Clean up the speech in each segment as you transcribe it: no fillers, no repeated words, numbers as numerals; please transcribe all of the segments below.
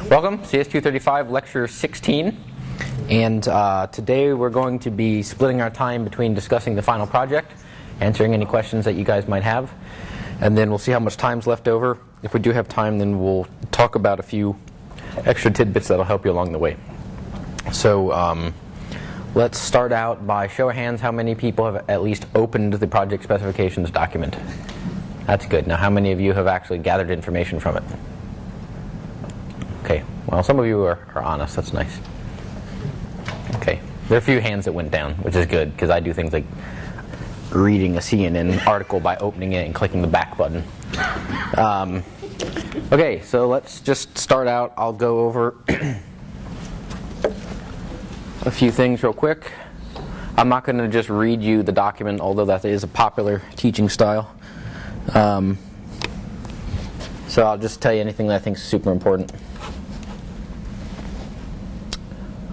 Welcome, CS235 Lecture 16. And today we're going to be splitting our time between discussing the final project, answering any questions that you guys might have, and then we'll see how much time's left over. If we do have time, then we'll talk about a few extra tidbits that'll help you along the way. So let's start out by show of hands how many people have at least opened the project specifications document. That's good. Now how many of you have actually gathered information from it? Okay, well some of you are honest, that's nice. Okay, there are a few hands that went down, which is good, because I do things like reading a CNN article by opening it and clicking the back button. Okay, so let's just start out. I'll go over a few things real quick. I'm not going to just read you the document, although that is a popular teaching style. So I'll just tell you anything that I think is super important.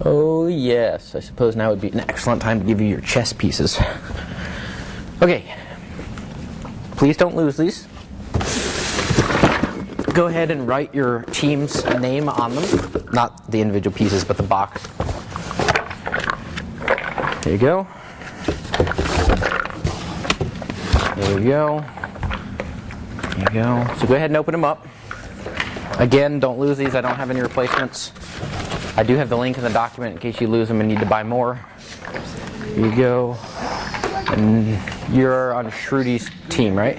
Oh yes, I suppose now would be an excellent time to give you your chess pieces. Okay, please don't lose these. Go ahead and write your team's name on them. Not the individual pieces, but the box. There you go. There you go. There you go. So go ahead and open them up. Again, don't lose these. I don't have any replacements. I do have the link in the document in case you lose them and need to buy more. Here you go. And you're on Shrudi's team, right?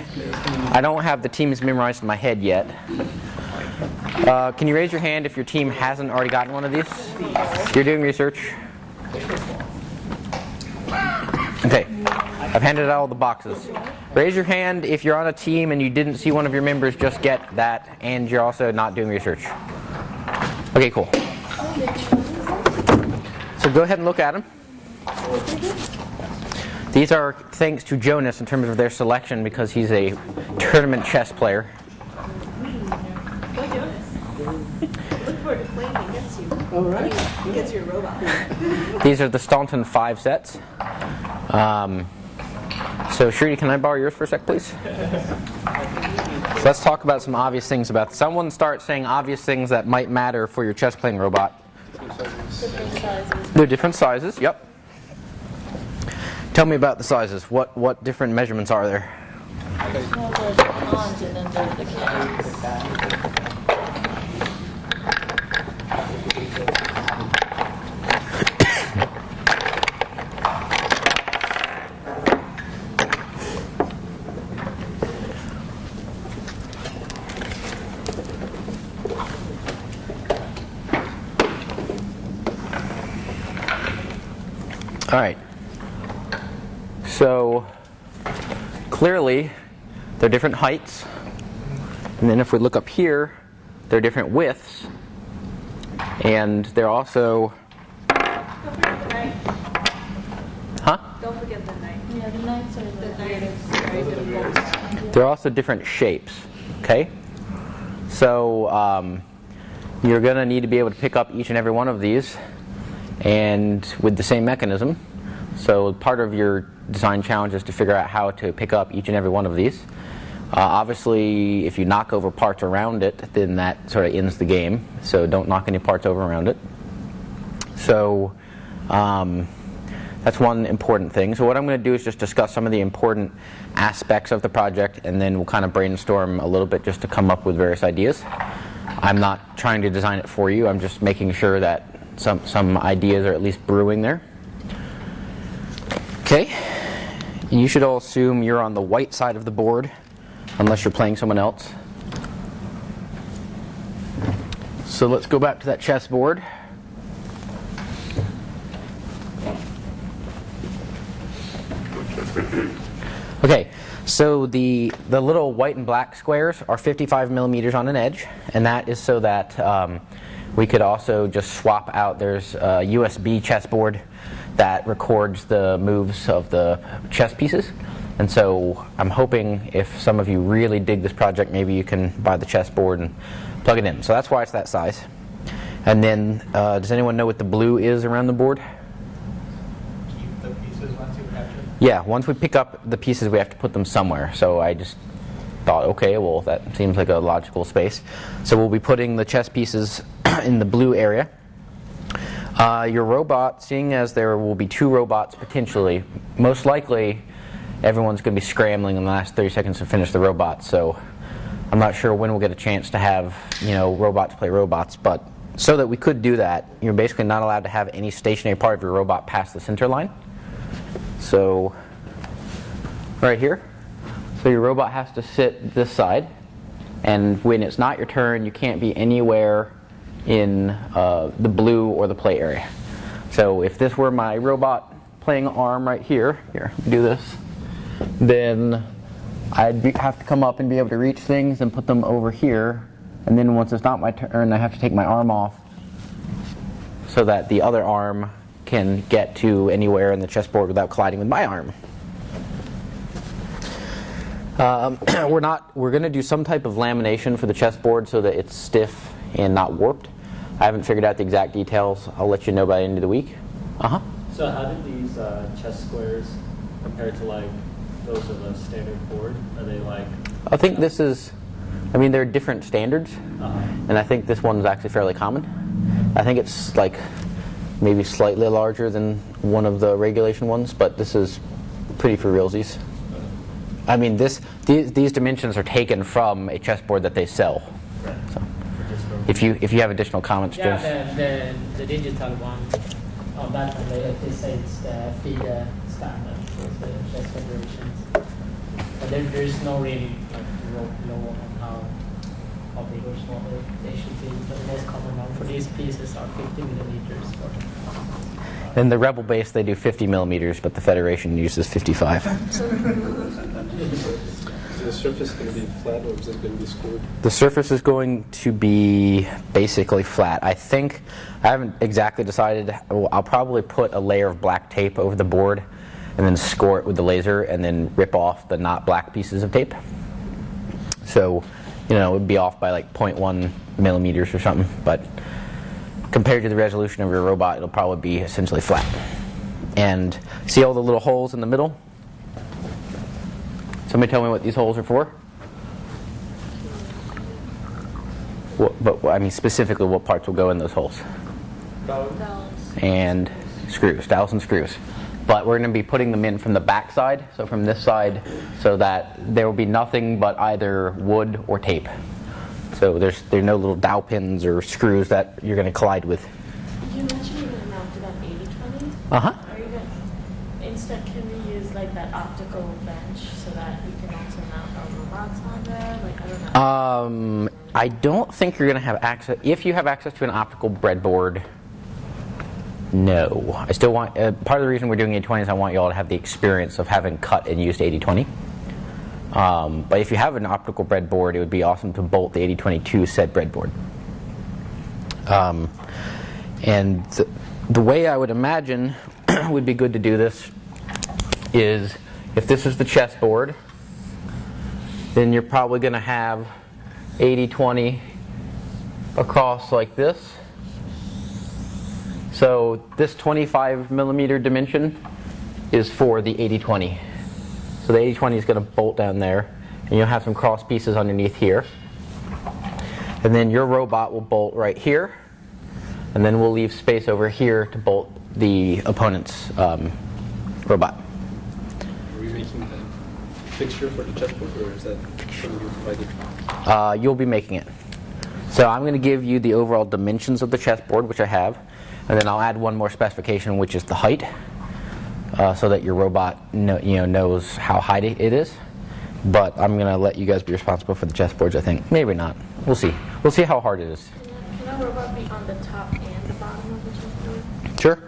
I don't have the teams memorized in my head yet. Can you raise your hand if your team hasn't already gotten one of these? You're doing research? Okay. I've handed out all the boxes. Raise your hand if you're on a team and you didn't see one of your members just get that, and you're also not doing research. Okay, cool. So go ahead and look at them. These are thanks to Jonas in terms of their selection because he's a tournament chess player. Look forward to playing against you. All right. Against your robot. These are the Staunton 5 sets. So Shrudi, can I borrow yours for a sec, please? So let's talk about some obvious things about. Someone start saying obvious things that might matter for your chess playing robot. Different sizes. They're different sizes. Yep. Tell me about the sizes. What different measurements are there? Well, there's the pawns and then there's the kings. All right. So clearly they're different heights, and then if we look up here, they're different widths, and they're also Don't forget the knight. huh? Don't forget the knight. Yeah, the knights are the knight is very difficult. They're also different shapes. Okay. So you're going to need to be able to pick up each and every one of these, and with the same mechanism. So part of your design challenge is to figure out how to pick up each and every one of these. Obviously, if you knock over parts around it, then that sort of ends the game. So don't knock any parts over around it. So that's one important thing. So what I'm going to do is just discuss some of the important aspects of the project, and then we'll kind of brainstorm a little bit just to come up with various ideas. I'm not trying to design it for you. I'm just making sure that some ideas are at least brewing there. Okay, and you should all assume you're on the white side of the board, unless you're playing someone else. So let's go back to that chess board. Okay, so the little white and black squares are 55 millimeters on an edge, and that is so that we could also just swap out. There's a USB chessboard that records the moves of the chess pieces, and so I'm hoping if some of you really dig this project, maybe you can buy the chessboard and plug it in. So that's why it's that size. And then does anyone know what the blue is around the board? Keep the pieces once you capture. Yeah, once we pick up the pieces, we have to put them somewhere. So I just thought, okay, well, that seems like a logical space. So we'll be putting the chess pieces in the blue area. Your robot, seeing as there will be 2 robots potentially, most likely everyone's going to be scrambling in the last 30 seconds to finish the robot. So I'm not sure when we'll get a chance to have, robots play robots, but so that we could do that, you're basically not allowed to have any stationary part of your robot past the center line. So right here. So your robot has to sit this side, and when it's not your turn, you can't be anywhere in the blue or the play area. So if this were my robot playing arm right here, do this, then I'd have to come up and be able to reach things and put them over here, and then once it's not my turn, I have to take my arm off so that the other arm can get to anywhere in the chessboard without colliding with my arm. We're going to do some type of lamination for the chessboard so that it's stiff and not warped. I haven't figured out the exact details. I'll let you know by the end of the week. So how did these chess squares compare to like those of a standard board? Are they like? I think this is, they're different standards, and I think this one's actually fairly common. I think it's like maybe slightly larger than one of the regulation ones, but this is pretty for realsies. These dimensions are taken from a chessboard that they sell. Right. So, if you have additional comments, James. Yeah, the digital one on that one, they say it's the FIDE standard for the chess federations. But there's no really law on how big or small they should be. But the most common one for these pieces are 50 millimeters. In the Rebel base, they do 50 millimeters, but the Federation uses 55. Is the surface going to be flat, or is it going to be screwed? The surface is going to be basically flat. I haven't exactly decided. I'll probably put a layer of black tape over the board and then score it with the laser and then rip off the not black pieces of tape. So, it would be off by like 0.1 millimeters or something, but compared to the resolution of your robot, it'll probably be essentially flat. And see all the little holes in the middle? Somebody tell me what these holes are for? Specifically, what parts will go in those holes? And screws, dowels and screws. But we're going to be putting them in from the back side, so from this side, so that there will be nothing but either wood or tape. So there's no little dowel pins or screws that you're going to collide with. You mentioned you're going to mount it on 80/20. Uh-huh. Are you going to, instead, can we use like that optical bench so that you can also mount our robots on there? Like, I don't know. I don't think you're going to have access. If you have access to an optical breadboard, no. I still want, part of the reason we're doing 80/20 is I want you all to have the experience of having cut and used 80/20. But if you have an optical breadboard, it would be awesome to bolt the 80/20 to said breadboard. And the way I would imagine would be good to do this is, if this is the chessboard, then you're probably going to have 80/20 across like this. So this 25 millimeter dimension is for the 80/20. So the 80/20 is going to bolt down there, and you'll have some cross pieces underneath here. And then your robot will bolt right here, and then we'll leave space over here to bolt the opponent's robot. Are we making the fixture for the chessboard, or is that something you provided? You'll be making it. So I'm going to give you the overall dimensions of the chessboard, which I have, and then I'll add one more specification, which is the height, so that your robot knows how high it is. But I'm going to let you guys be responsible for the chessboards, I think. Maybe not. We'll see. We'll see how hard it is. Can our robot be on the top and the bottom of the chessboard? Sure.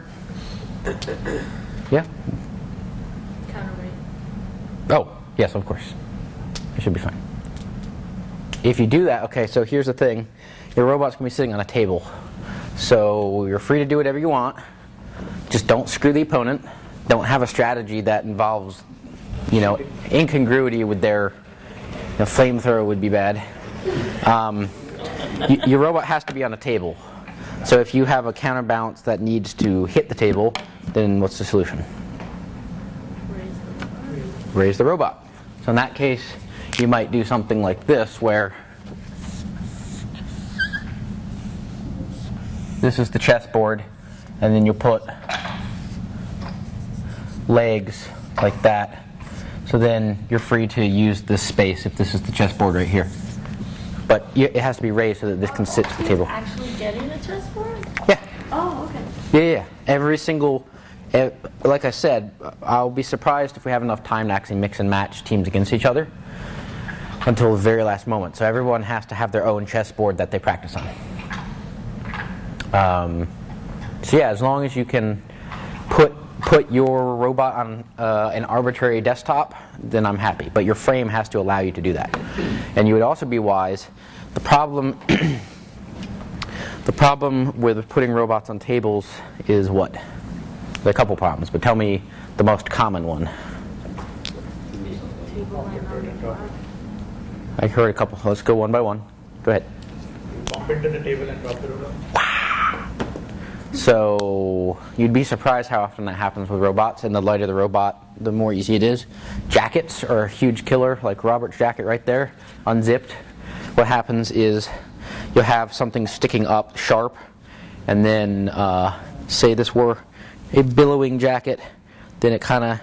Yeah. Counterweight. Oh, yes, of course. It should be fine. If you do that, okay, so here's the thing. Your robot's going to be sitting on a table. So you're free to do whatever you want. Just don't screw the opponent. Don't have a strategy that involves, incongruity with their flamethrower would be bad. Your robot has to be on a table. So if you have a counterbalance that needs to hit the table, then what's the solution? Raise the robot. So in that case, you might do something like this, where this is the chessboard, and then you put legs like that. So then you're free to use this space if this is the chessboard right here. But it has to be raised so that this can sit to the table. Actually getting a chessboard? Yeah. Oh, okay. Yeah. Every single, like I said, I'll be surprised if we have enough time to actually mix and match teams against each other until the very last moment. So everyone has to have their own chessboard that they practice on. So yeah, as long as you can put your robot on an arbitrary desktop, then I'm happy. But your frame has to allow you to do that. And you would also be wise. The problem with putting robots on tables is what? There are a couple problems, but tell me the most common one. I heard a couple. Let's go one by one. Go ahead. Bump into the table and drop the robot. So you'd be surprised how often that happens with robots. And the lighter the robot, the more easy it is. Jackets are a huge killer, like Robert's jacket right there, unzipped. What happens is you'll have something sticking up sharp, and then say this were a billowing jacket, then it kind of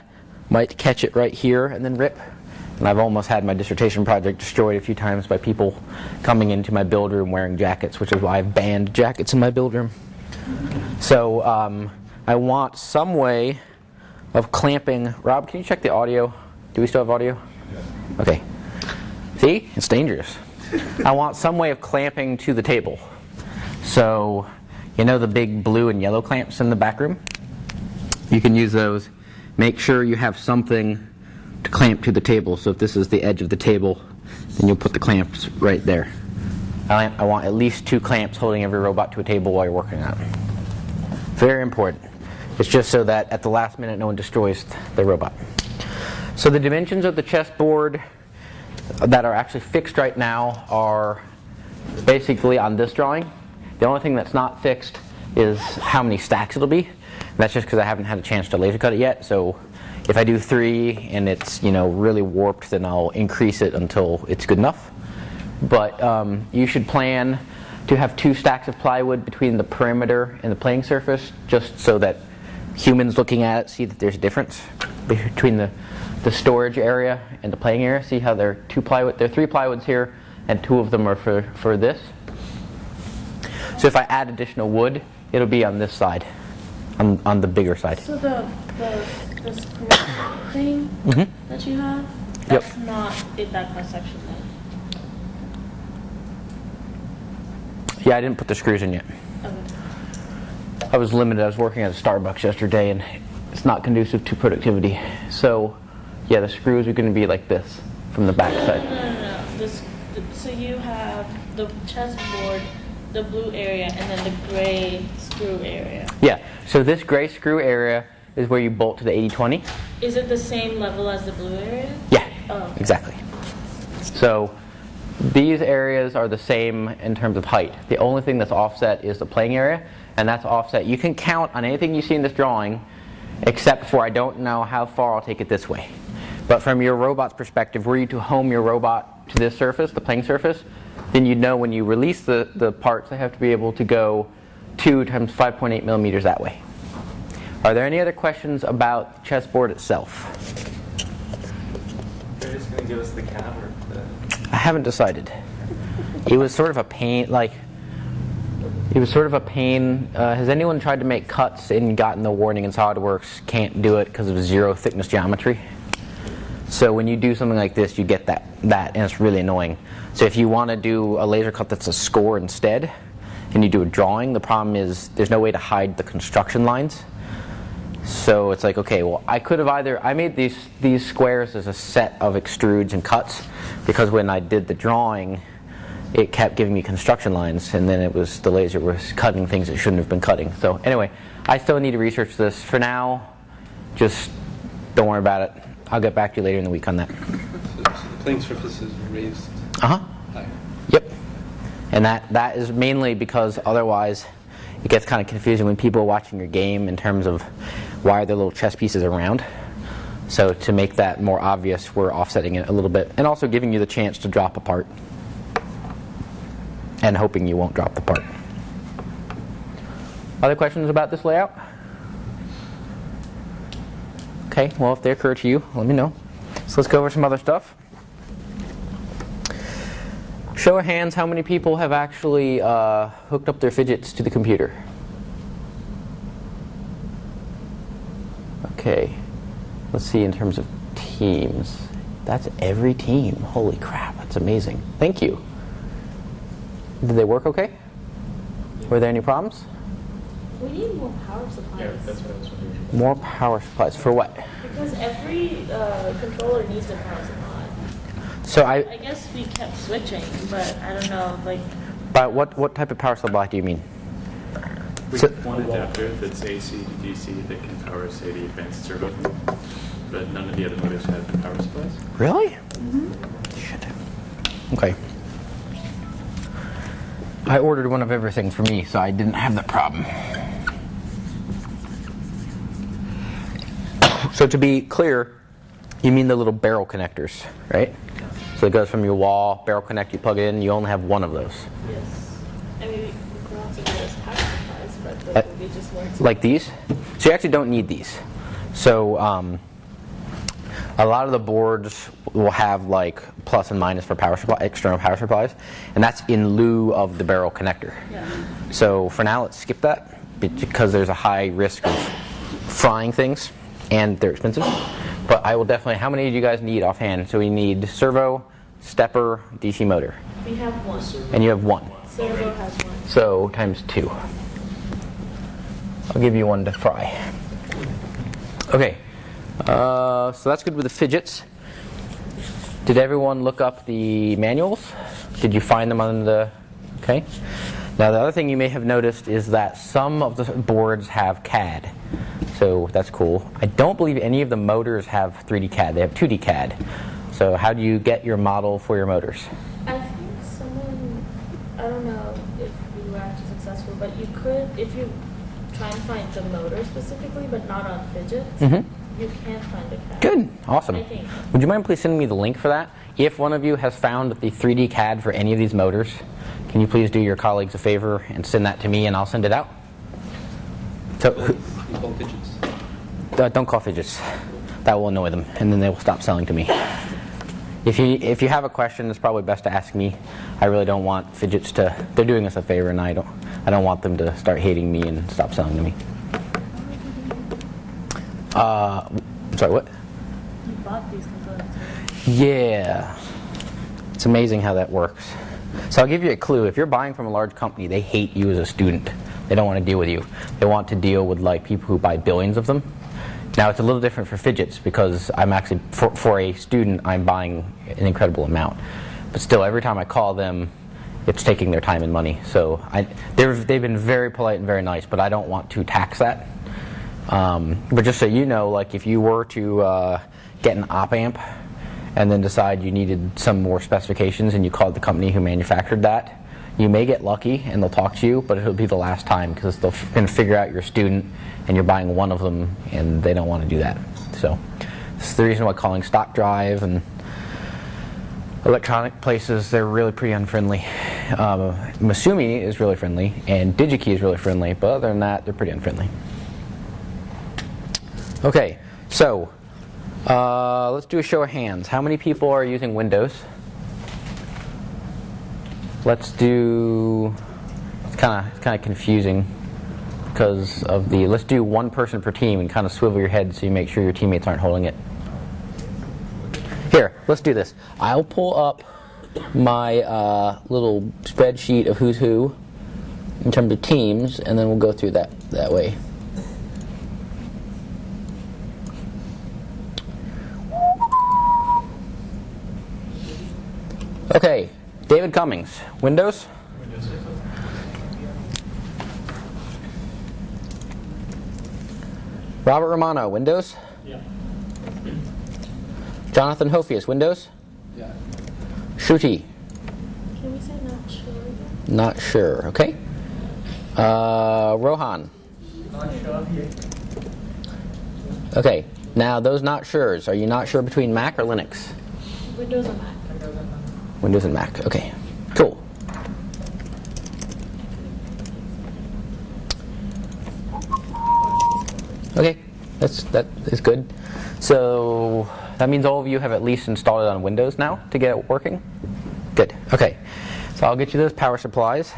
might catch it right here and then rip. And I've almost had my dissertation project destroyed a few times by people coming into my build room wearing jackets, which is why I've banned jackets in my build room. So I want some way of clamping. Rob, can you check the audio? Do we still have audio? Okay. See? It's dangerous. I want some way of clamping to the table. So, you know the big blue and yellow clamps in the back room? You can use those. Make sure you have something to clamp to the table. So if this is the edge of the table, then you'll put the clamps right there. I want at least 2 clamps holding every robot to a table while you're working on it. Very important. It's just so that at the last minute no one destroys the robot. So the dimensions of the chessboard that are actually fixed right now are basically on this drawing. The only thing that's not fixed is how many stacks it'll be. And that's just because I haven't had a chance to laser cut it yet. So if I do 3 and it's really warped, then I'll increase it until it's good enough. But you should plan to have 2 stacks of plywood between the perimeter and the playing surface, just so that humans looking at it see that there's a difference between the storage area and the playing area. See how there are 3 plywoods here, and 2 of them are for this. So if I add additional wood, it'll be on this side, on the bigger side. So the screw thing that you have, that's not in that cross section then? Yeah, I didn't put the screws in yet. Okay. I was limited. I was working at a Starbucks yesterday, and it's not conducive to productivity. So, yeah, the screws are going to be like this from the back side. No. So you have the chessboard, the blue area, and then the gray screw area. Yeah, so this gray screw area is where you bolt to the 80-20. Is it the same level as the blue area? Yeah, Oh. exactly. So these areas are the same in terms of height. The only thing that's offset is the playing area, and that's offset. You can count on anything you see in this drawing, except for I don't know how far I'll take it this way. But from your robot's perspective, were you to home your robot to this surface, the playing surface, then you'd know when you release the parts, they have to be able to go 2 times 5.8 millimeters that way. Are there any other questions about the chessboard itself? They're just going to give us the cab or the... I haven't decided. It was sort of a pain, has anyone tried to make cuts and gotten the warning in SolidWorks, can't do it because of 0 thickness geometry? So when you do something like this, you get that, and it's really annoying. So if you want to do a laser cut that's a score instead, and you do a drawing, the problem is there's no way to hide the construction lines. So it's like, okay, well, I could have I made these squares as a set of extrudes and cuts, because when I did the drawing, it kept giving me construction lines, and then the laser was cutting things it shouldn't have been cutting. So anyway, I still need to research this. For now, just don't worry about it. I'll get back to you later in the week on that. So the playing surface is raised higher. Yep. And that is mainly because otherwise it gets kind of confusing when people are watching your game in terms of why are the little chess pieces around. So to make that more obvious, we're offsetting it a little bit and also giving you the chance to drop a part and hoping you won't drop the part. Other questions about this layout? Okay, well, if they occur to you, let me know. So let's go over some other stuff. Show of hands, how many people have actually hooked up their fidgets to the computer? Okay, let's see in terms of teams. That's every team. Holy crap, that's amazing. Thank you. Did they work okay? Were there any problems? We need more power supplies. Yeah, that's what I was wondering. More power supplies. For what? Because every controller needs a power supply. So I guess we kept switching, but I don't know, like... But what type of power supply do you mean? We So- have one adapter that's AC to DC that can power, say, the advanced servo, but none of the other motors have power supplies. Really? Shit. Okay. I ordered one of everything for me, so I didn't have that problem. So to be clear, you mean the little barrel connectors, right? So it goes from your wall, barrel connect, you plug it in, you only have one of those. Yes. I mean, we could also do this power supplies, but we just want to... Like these? So you actually don't need these. So a lot of the boards will have like plus and minus for power supply, external power supplies, and that's in lieu of the barrel connector. Yeah. So for now, let's skip that because there's a high risk of frying things, and they're expensive. But I will definitely. How many do you guys need offhand? So we need servo, stepper, DC motor, We have one. and you have one. Servo has one. So times 2. I'll give you one to fry. Okay. So that's good with the fidgets. Did everyone look up the manuals? Did you find them on the... Okay. Now the other thing you may have noticed is that some of the boards have CAD. So that's cool. I don't believe any of the motors have 3D CAD. They have 2D CAD. So how do you get your model for your motors? I think someone, I don't know if we were actually successful, but you could, if you try and find the motor specifically, but not on fidgets, you can find a CAD. Good. Awesome. I think. Would you mind please sending me the link for that? If one of you has found the 3D CAD for any of these motors, can you please do your colleagues a favor and send that to me and I'll send it out? So, You call fidgets. don't call fidgets. That will annoy them and then they will stop selling to me. If you have a question, it's probably best to ask me. I really don't want fidgets to... They're doing us a favor and I don't want them to start hating me and stop selling to me. Sorry, what? You bought these components, right? Yeah. It's amazing how that works. So I'll give you a clue. If you're buying from a large company, they hate you as a student. They don't want to deal with you. They want to deal with like people who buy billions of them. Now it's a little different for fidgets because I'm actually, for a student, I'm buying an incredible amount. But still, every time I call them, it's taking their time and money. So they've been very polite and very nice, but I don't want to tax that. But just so you know, like if you were to get an op amp and then decide you needed some more specifications and you called the company who manufactured that, you may get lucky and they'll talk to you, but it'll be the last time because they're going to figure out you're a student and you're buying one of them and they don't want to do that. So this is the reason why calling Stock Drive and electronic places, they're really pretty unfriendly. Masumi is really friendly and DigiKey is really friendly, but other than that, they're pretty unfriendly. Okay, so let's do a show of hands. How many people are using Windows? Let's do, it's kind of confusing because of the, let's do one person per team and kind of swivel your head so you make sure your teammates aren't holding it. Here, let's do this. I'll pull up my little spreadsheet of who's who in terms of teams and then we'll go through that way. Okay, David Cummings, Windows? Robert Romano, Windows? Yeah. Jonathan Hofius, Windows? Yeah. Shruti? Can we say not sure again? Not sure, okay. Rohan? Not sure. Okay, Now, those not sures, are you not sure between Mac or Linux? Windows and Mac. Windows and Mac. Okay, cool. Okay, that is good. So that means all of you have at least installed it on Windows now to get it working? Good. Okay, so I'll get you those power supplies.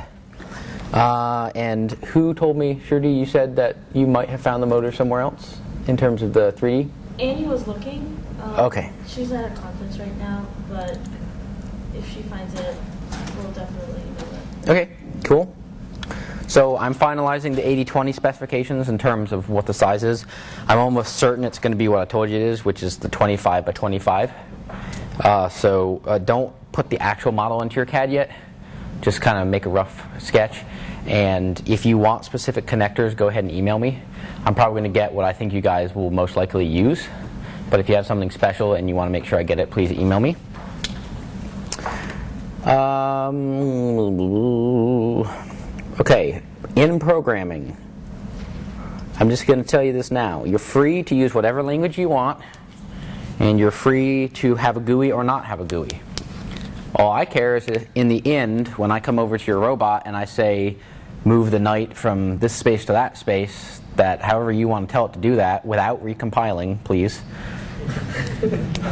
And who told me, Shruti, you said that you might have found the motor somewhere else in terms of the 3D? Annie was looking. Okay. She's at a conference right now, but if she finds it, we'll definitely know it. Okay, cool. So I'm finalizing the 80-20 specifications in terms of what the size is. I'm almost certain it's going to be what I told you it is, which is the 25 by 25. So don't put the actual model into your CAD yet. Just kind of make a rough sketch. And if you want specific connectors, go ahead and email me. I'm probably going to get what I think you guys will most likely use. But if you have something special and you want to make sure I get it, please email me. Okay, in programming, I'm just going to tell you this now. You're free to use whatever language you want, and you're free to have a GUI or not have a GUI. All I care is that in the end, when I come over to your robot and I say, move the knight from this space to that space, that however you want to tell it to do that, without recompiling, please,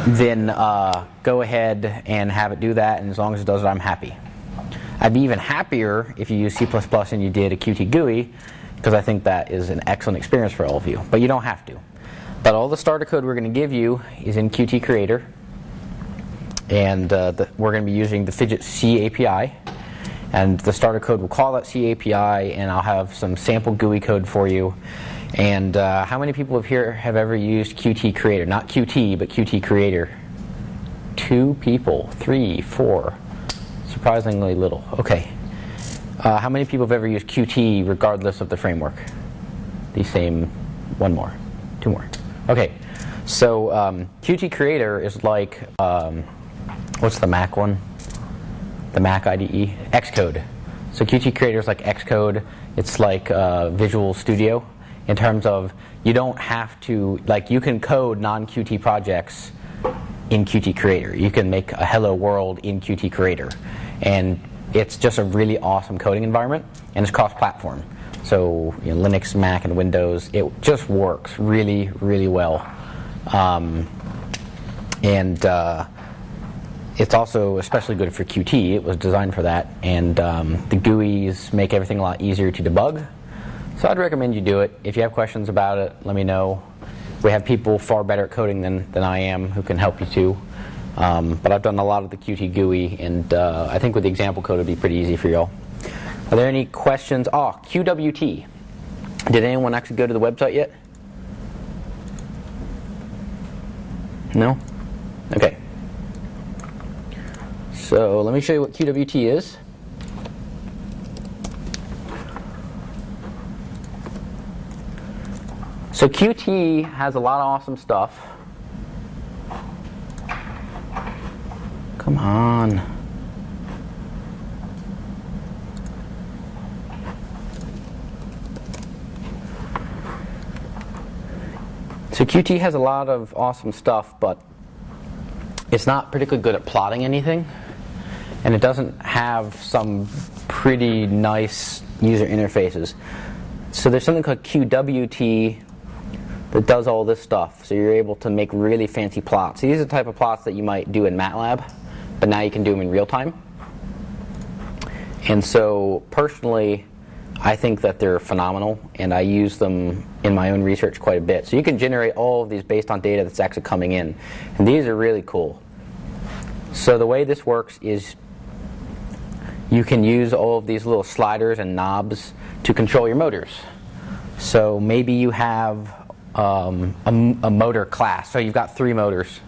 then go ahead and have it do that, and as long as it does it, I'm happy. I'd be even happier if you use C++ and you did a Qt GUI, because I think that is an excellent experience for all of you, but you don't have to. But all the starter code we're going to give you is in Qt Creator, and we're going to be using the Fidget C API, and the starter code will call that C API, and I'll have some sample GUI code for you. And how many people here have ever used Qt Creator? Not Qt, but Qt Creator. 2 people, 3, 4. Surprisingly little. Okay. How many people have ever used Qt regardless of the framework? The same. 1 more. 2 more. Okay. So Qt Creator is like, what's the Mac one? The Mac IDE? Xcode. So Qt Creator is like Xcode. It's like Visual Studio in terms of you don't have to, like, you can code non-Qt projects in Qt Creator. You can make a hello world in Qt Creator. And it's just a really awesome coding environment, and it's cross-platform. So Linux, Mac, and Windows, it just works really, really well. It's also especially good for Qt. It was designed for that. And the GUIs make everything a lot easier to debug. So I'd recommend you do it. If you have questions about it, let me know. We have people far better at coding than I am who can help you too. But I've done a lot of the Qt GUI, and I think with the example code it'll be pretty easy for y'all. Are there any questions? QWT. Did anyone actually go to the website yet? No? Okay. So let me show you what QWT is. So Qt has a lot of awesome stuff. Come on. So Qt has a lot of awesome stuff, but it's not particularly good at plotting anything, and it doesn't have some pretty nice user interfaces. So there's something called QWT that does all this stuff. So you're able to make really fancy plots. These are the type of plots that you might do in MATLAB, but now you can do them in real time. And so personally, I think that they're phenomenal, and I use them in my own research quite a bit. So you can generate all of these based on data that's actually coming in, and these are really cool. So the way this works is you can use all of these little sliders and knobs to control your motors. So maybe you have a motor class. So you've got 3 motors,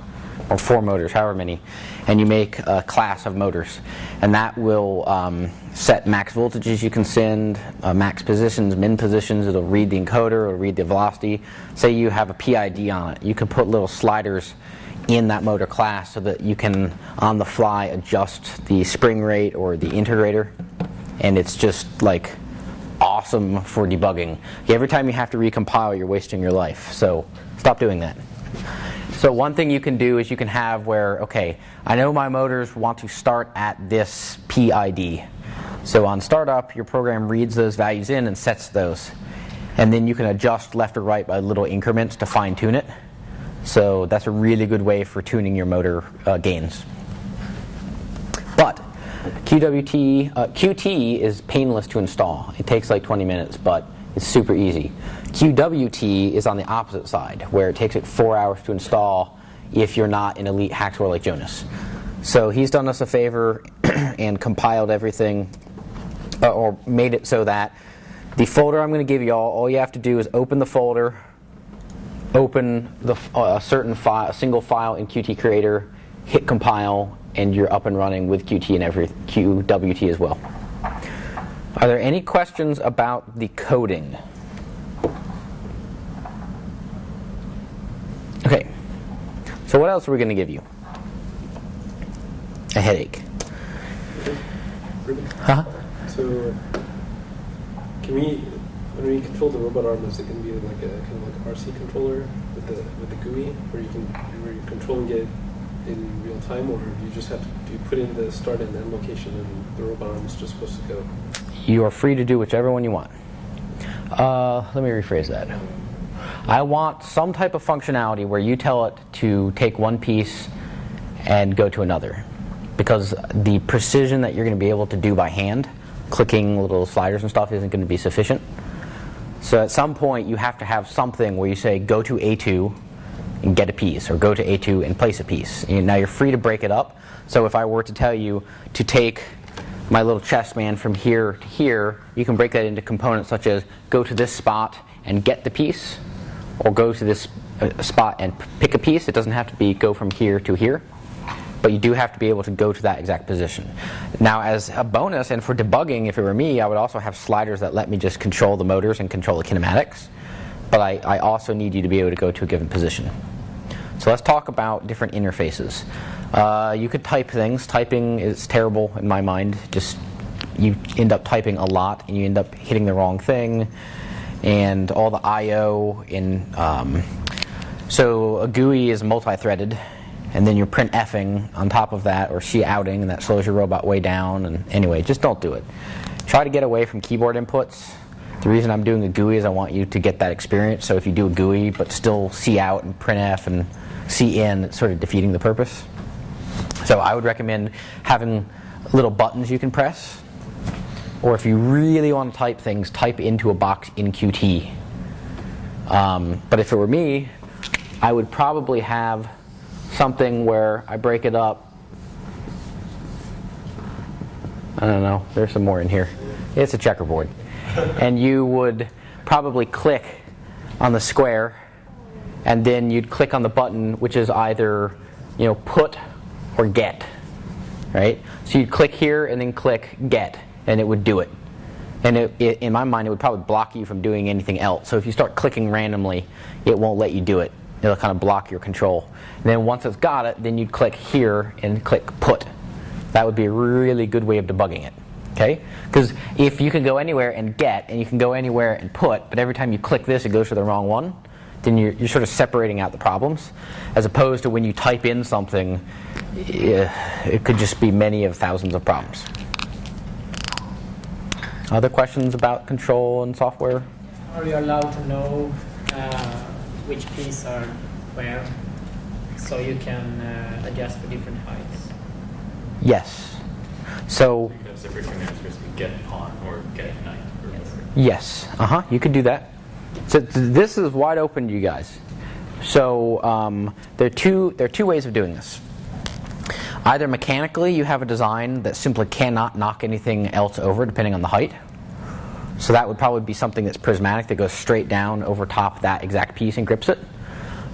or 4 motors, however many, and you make a class of motors. And that will set max voltages you can send, max positions, min positions. It'll read the encoder, it'll read the velocity. Say you have a PID on it. You can put little sliders in that motor class so that you can, on the fly, adjust the spring rate or the integrator. And it's just like awesome for debugging. Every time you have to recompile, you're wasting your life. So stop doing that. So one thing you can do is you can have where, okay, I know my motors want to start at this PID. So on startup, your program reads those values in and sets those. And then you can adjust left or right by little increments to fine tune it. So that's a really good way for tuning your motor gains. But QT is painless to install. It takes like 20 minutes, but it's super easy. QWT is on the opposite side, where it takes 4 hours to install if you're not an elite hacksor like Jonas. So he's done us a favor and compiled everything, or made it so that the folder I'm going to give you all you have to do is open the folder, open a certain file, a single file in Qt Creator, hit compile, and you're up and running with Qt and QWT as well. Are there any questions about the coding? Okay, so what else are we going to give you? A headache. Ruben? Huh? So, when we control the robot arm, is it going to be like a kind of like RC controller with the GUI, where you're controlling it in real time, or do you put in the start and end location, and the robot arm is just supposed to go? You are free to do whichever one you want. Let me rephrase that. I want some type of functionality where you tell it to take one piece and go to another, because the precision that you're going to be able to do by hand, clicking little sliders and stuff, isn't going to be sufficient. So at some point you have to have something where you say go to A2 and get a piece, or go to A2 and place a piece. And now you're free to break it up. So if I were to tell you to take my little chess man from here to here, you can break that into components such as go to this spot and get the piece, or go to this spot and pick a piece. It doesn't have to be go from here to here, but you do have to be able to go to that exact position. Now as a bonus, and for debugging, if it were me, I would also have sliders that let me just control the motors and control the kinematics, but I also need you to be able to go to a given position. So let's talk about different interfaces. You could type things. Typing is terrible in my mind. Just you end up typing a lot and you end up hitting the wrong thing, and all the I/O in. So a GUI is multi-threaded, and then you're printfing on top of that, or outing, and that slows your robot way down. And anyway, just don't do it. Try to get away from keyboard inputs. The reason I'm doing a GUI is I want you to get that experience. So if you do a GUI but still out and printf and in, it's sort of defeating the purpose. So I would recommend having little buttons you can press, or if you really want to type things, type into a box in Qt. But if it were me, I would probably have something where I break it up. I don't know, there's some more in here. It's a checkerboard. And you would probably click on the square, and then you'd click on the button, which is either, put or get, right? So you'd click here and then click get, and it would do it. And in my mind, it would probably block you from doing anything else. So if you start clicking randomly, it won't let you do it. It'll kind of block your control. And then once it's got it, then you'd click here and click put. That would be a really good way of debugging it. Okay? Because if you can go anywhere and get, and you can go anywhere and put, but every time you click this, it goes to the wrong one, then you're sort of separating out the problems, as opposed to when you type in something, it could just be many of thousands of problems. Other questions about control and software? Are you allowed to know which piece are where, so you can adjust for different heights? Yes. So You have separate commands for get on or get at night or whatever. yes, you could do that. So this is wide open to you guys. So there are two ways of doing this. Either mechanically, you have a design that simply cannot knock anything else over depending on the height. So that would probably be something that's prismatic that goes straight down over top that exact piece and grips it.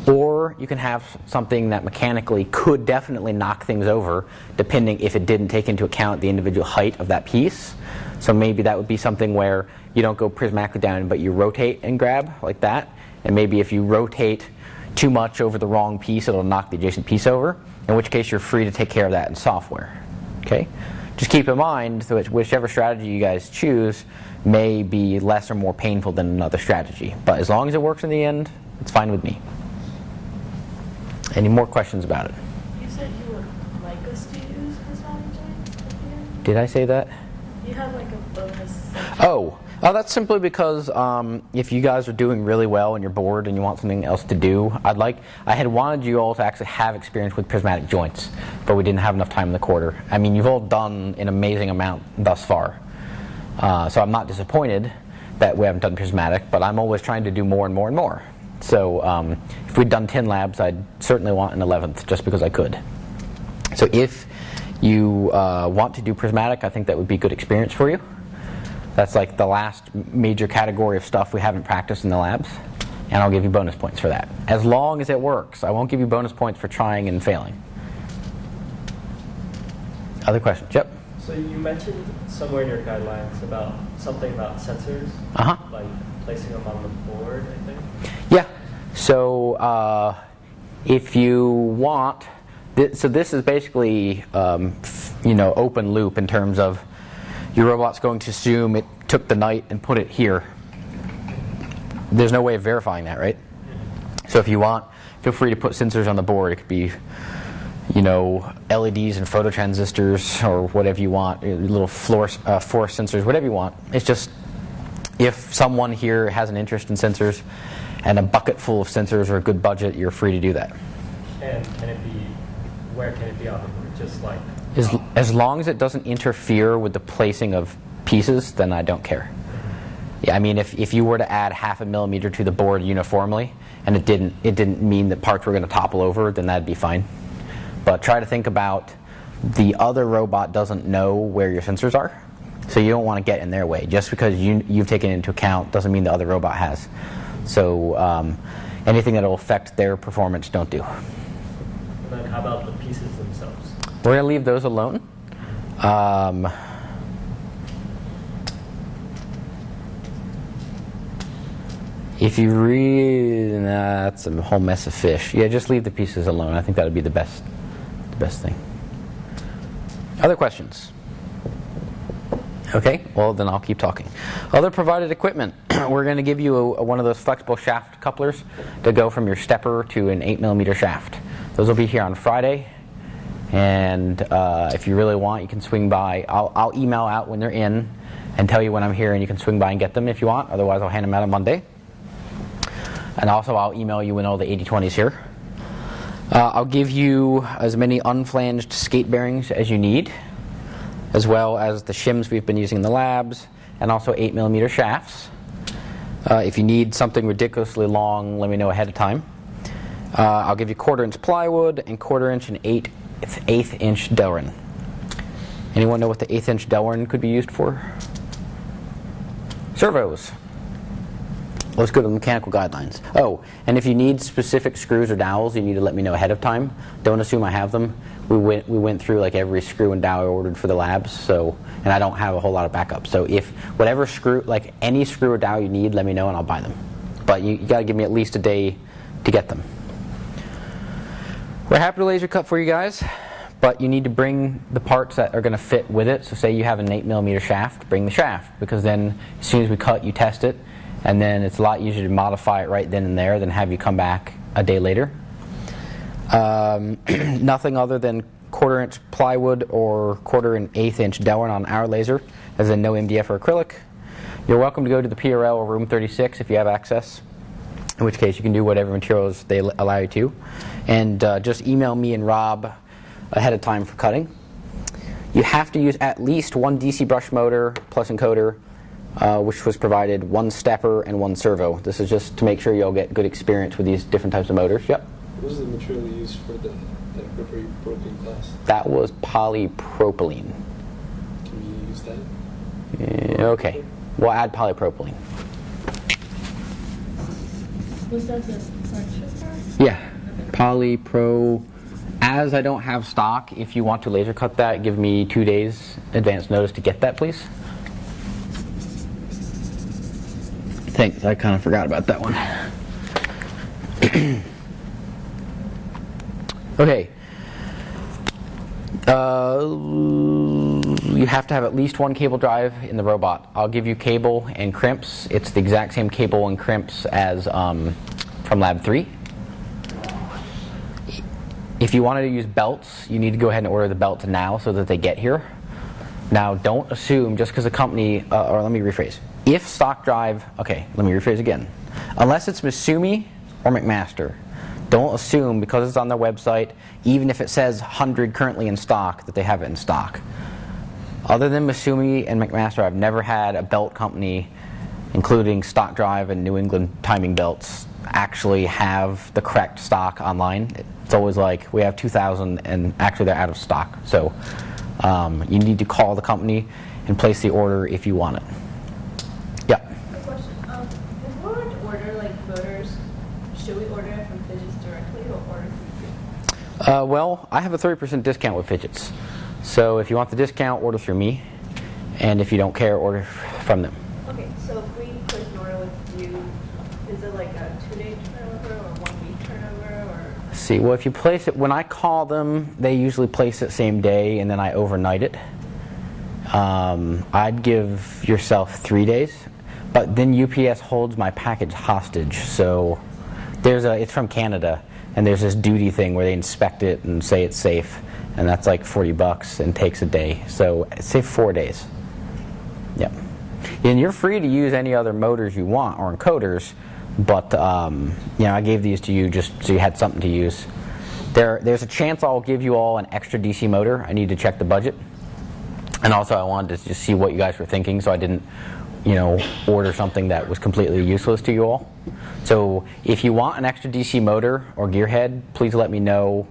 Or you can have something that mechanically could definitely knock things over, depending if it didn't take into account the individual height of that piece. So maybe that would be something where you don't go prismatically down, but you rotate and grab like that. And maybe if you rotate too much over the wrong piece, it'll knock the adjacent piece over, in which case you're free to take care of that in software. Okay? Just keep in mind that whichever strategy you guys choose may be less or more painful than another strategy. But as long as it works in the end, it's fine with me. Any more questions about it? You said you would like us to use prismatic joints at the end? Did I say that? You have like a bonus section. Oh, that's simply because if you guys are doing really well and you're bored and you want something else to do, I had wanted you all to actually have experience with prismatic joints, but we didn't have enough time in the quarter. I mean, you've all done an amazing amount thus far, so I'm not disappointed that we haven't done prismatic, but I'm always trying to do more and more and more. So if we'd done 10 labs, I'd certainly want an 11th just because I could. So if you want to do prismatic, I think that would be good experience for you. That's like the last major category of stuff we haven't practiced in the labs, and I'll give you bonus points for that. As long as it works. I won't give you bonus points for trying and failing. Other questions? Yep. So you mentioned somewhere in your guidelines about something about sensors, like placing them on the board, I think. Yeah. So if you want, so this is basically open loop in terms of your robot's going to assume it took the night and put it here. There's no way of verifying that, right? So if you want, feel free to put sensors on the board. It could be, LEDs and phototransistors or whatever you want, little force sensors, whatever you want. It's just if someone here has an interest in sensors and a bucket full of sensors or a good budget, you're free to do that. And where can it be on the board? Just like... As long as it doesn't interfere with the placing of pieces, then I don't care. Yeah, I mean, if you were to add 0.5 millimeter to the board uniformly, and it didn't mean that parts were going to topple over, then that'd be fine. But try to think about the other robot doesn't know where your sensors are, so you don't want to get in their way. Just because you've taken it into account doesn't mean the other robot has. So anything that will affect their performance, don't do. And then how about the pieces themselves? We're going to leave those alone. If you read, that's a whole mess of fish. Yeah, just leave the pieces alone. I think that would be the best thing. Other questions? Okay, well then I'll keep talking. Other provided equipment. We're going to give you one of those flexible shaft couplers to go from your stepper to an 8 millimeter shaft. Those will be here on Friday. And if you really want, you can swing by. I'll email out when they're in and tell you when I'm here, and you can swing by and get them if you want. Otherwise, I'll hand them out on Monday. And also, I'll email you when all the 80/20's here. I'll give you as many unflanged skate bearings as you need, as well as the shims we've been using in the labs, and also 8 millimeter shafts. If you need something ridiculously long, let me know ahead of time. I'll give you 1/4 inch plywood and 1/4 inch and 1/8 inch Delrin. Anyone know what the 1/8 inch Delrin could be used for? Servos. Let's go to the mechanical guidelines. Oh, and if you need specific screws or dowels, you need to let me know ahead of time. Don't assume I have them. We went through like every screw and dowel I ordered for the labs, and I don't have a whole lot of backup. So if whatever screw, like any screw or dowel you need, let me know and I'll buy them. But you got to give me at least a day to get them. We're happy to laser cut for you guys, but you need to bring the parts that are going to fit with it. So say you have an 8 millimeter shaft, bring the shaft, because then as soon as we cut, you test it, and then it's a lot easier to modify it right then and there than have you come back a day later. Nothing other than 1/4 inch plywood or 1/4 and 1/8 inch Delrin on our laser, as in no MDF or acrylic. You're welcome to go to the PRL or room 36 if you have access, in which case you can do whatever materials they allow you to. And just email me and Rob ahead of time for cutting. You have to use at least one DC brush motor plus encoder, which was provided, one stepper and one servo. This is just to make sure you'll get good experience with these different types of motors. Yep. What was the material you used for that rubbery broken glass? That was polypropylene. Can we use that? Okay. We'll add polypropylene. Was that the purchase card? Yeah. Polypro. As I don't have stock, if you want to laser cut that, give me 2 days advance notice to get that, please. Thanks. I kind of forgot about that one. Okay. You have to have at least one cable drive in the robot. I'll give you cable and crimps. It's the exact same cable and crimps as from Lab 3. If you wanted to use belts, you need to go ahead and order the belts now so that they get here. Now, don't assume just because a company, or let me rephrase. If stock drive, okay, let me rephrase again. Unless it's Misumi or McMaster, don't assume because it's on their website, even if it says 100 currently in stock, that they have it in stock. Other than Misumi and McMaster, I've never had a belt company, including Stock Drive and New England Timing Belts, actually have the correct stock online. It's always like, we have 2,000 and actually they're out of stock. So you need to call the company and place the order if you want it. Yeah. Quick question. If we were to order like motors, should we order it from Fidgets directly or order from you? Well, I have a 30% discount with Fidgets. So if you want the discount, order through me. And if you don't care, order from them. Okay, so if we place an order with you, is it like a 2-day turnover or 1-week turnover? Or? Let's see, well, if you place it, when I call them, they usually place it same day and then I overnight it. I'd give yourself 3 days, but then UPS holds my package hostage. So it's from Canada, and there's this duty thing where they inspect it and say it's safe, and that's like $40 and takes a day. So say 4 days. Yep. And you're free to use any other motors you want or encoders, but I gave these to you just so you had something to use. There's a chance I'll give you all an extra DC motor. I need to check the budget. And also I wanted to just see what you guys were thinking, so I didn't order something that was completely useless to you all. So if you want an extra DC motor or gearhead, please let me know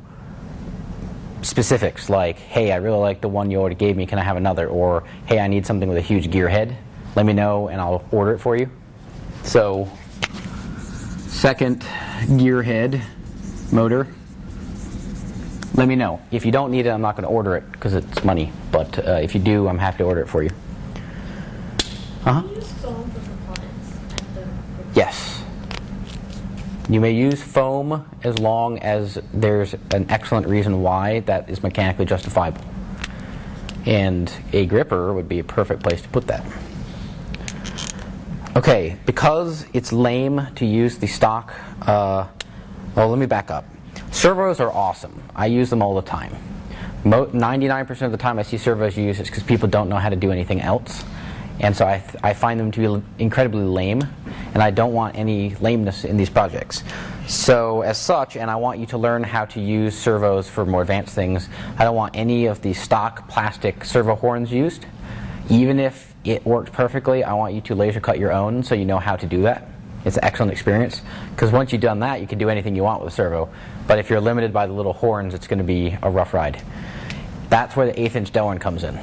specifics like, hey, I really like the one you already gave me, can I have another? Or, hey, I need something with a huge gearhead. Let me know and I'll order it for you. So, second gearhead motor, let me know. If you don't need it, I'm not going to order it because it's money. But if you do, I'm happy to order it for you. Can you use foam for components? Yes. You may use foam as long as there's an excellent reason why that is mechanically justifiable. And a gripper would be a perfect place to put that. Okay, because it's lame to use the stock, well, let me back up. Servos are awesome. I use them all the time. 99% of the time I see servos used is because people don't know how to do anything else. And so I find them to be incredibly lame, and I don't want any lameness in these projects. So as such, and I want you to learn how to use servos for more advanced things, I don't want any of the stock plastic servo horns used. Even if it worked perfectly, I want you to laser cut your own so you know how to do that. It's an excellent experience, because once you've done that, you can do anything you want with a servo. But if you're limited by the little horns, it's going to be a rough ride. That's where the 1/8" Delrin comes in.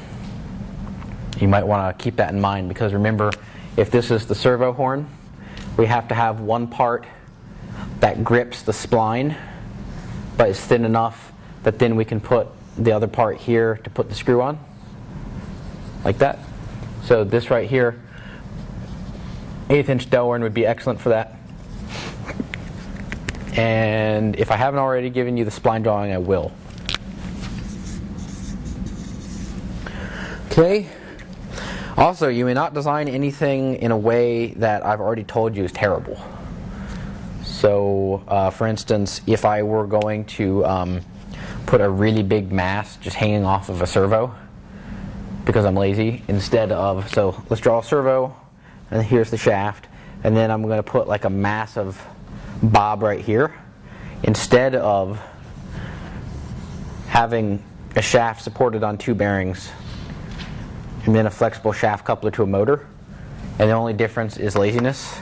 You might want to keep that in mind, because remember, if this is the servo horn, we have to have one part that grips the spline, but is thin enough that then we can put the other part here to put the screw on, like that. So this right here, 1/8" Delrin would be excellent for that. And if I haven't already given you the spline drawing, I will. Okay. Also, you may not design anything in a way that I've already told you is terrible. So, for instance, if I were going to put a really big mass just hanging off of a servo, because I'm lazy, so let's draw a servo, and here's the shaft, and then I'm going to put like a massive bob right here, instead of having a shaft supported on 2 bearings, and then a flexible shaft coupler to a motor, and the only difference is laziness.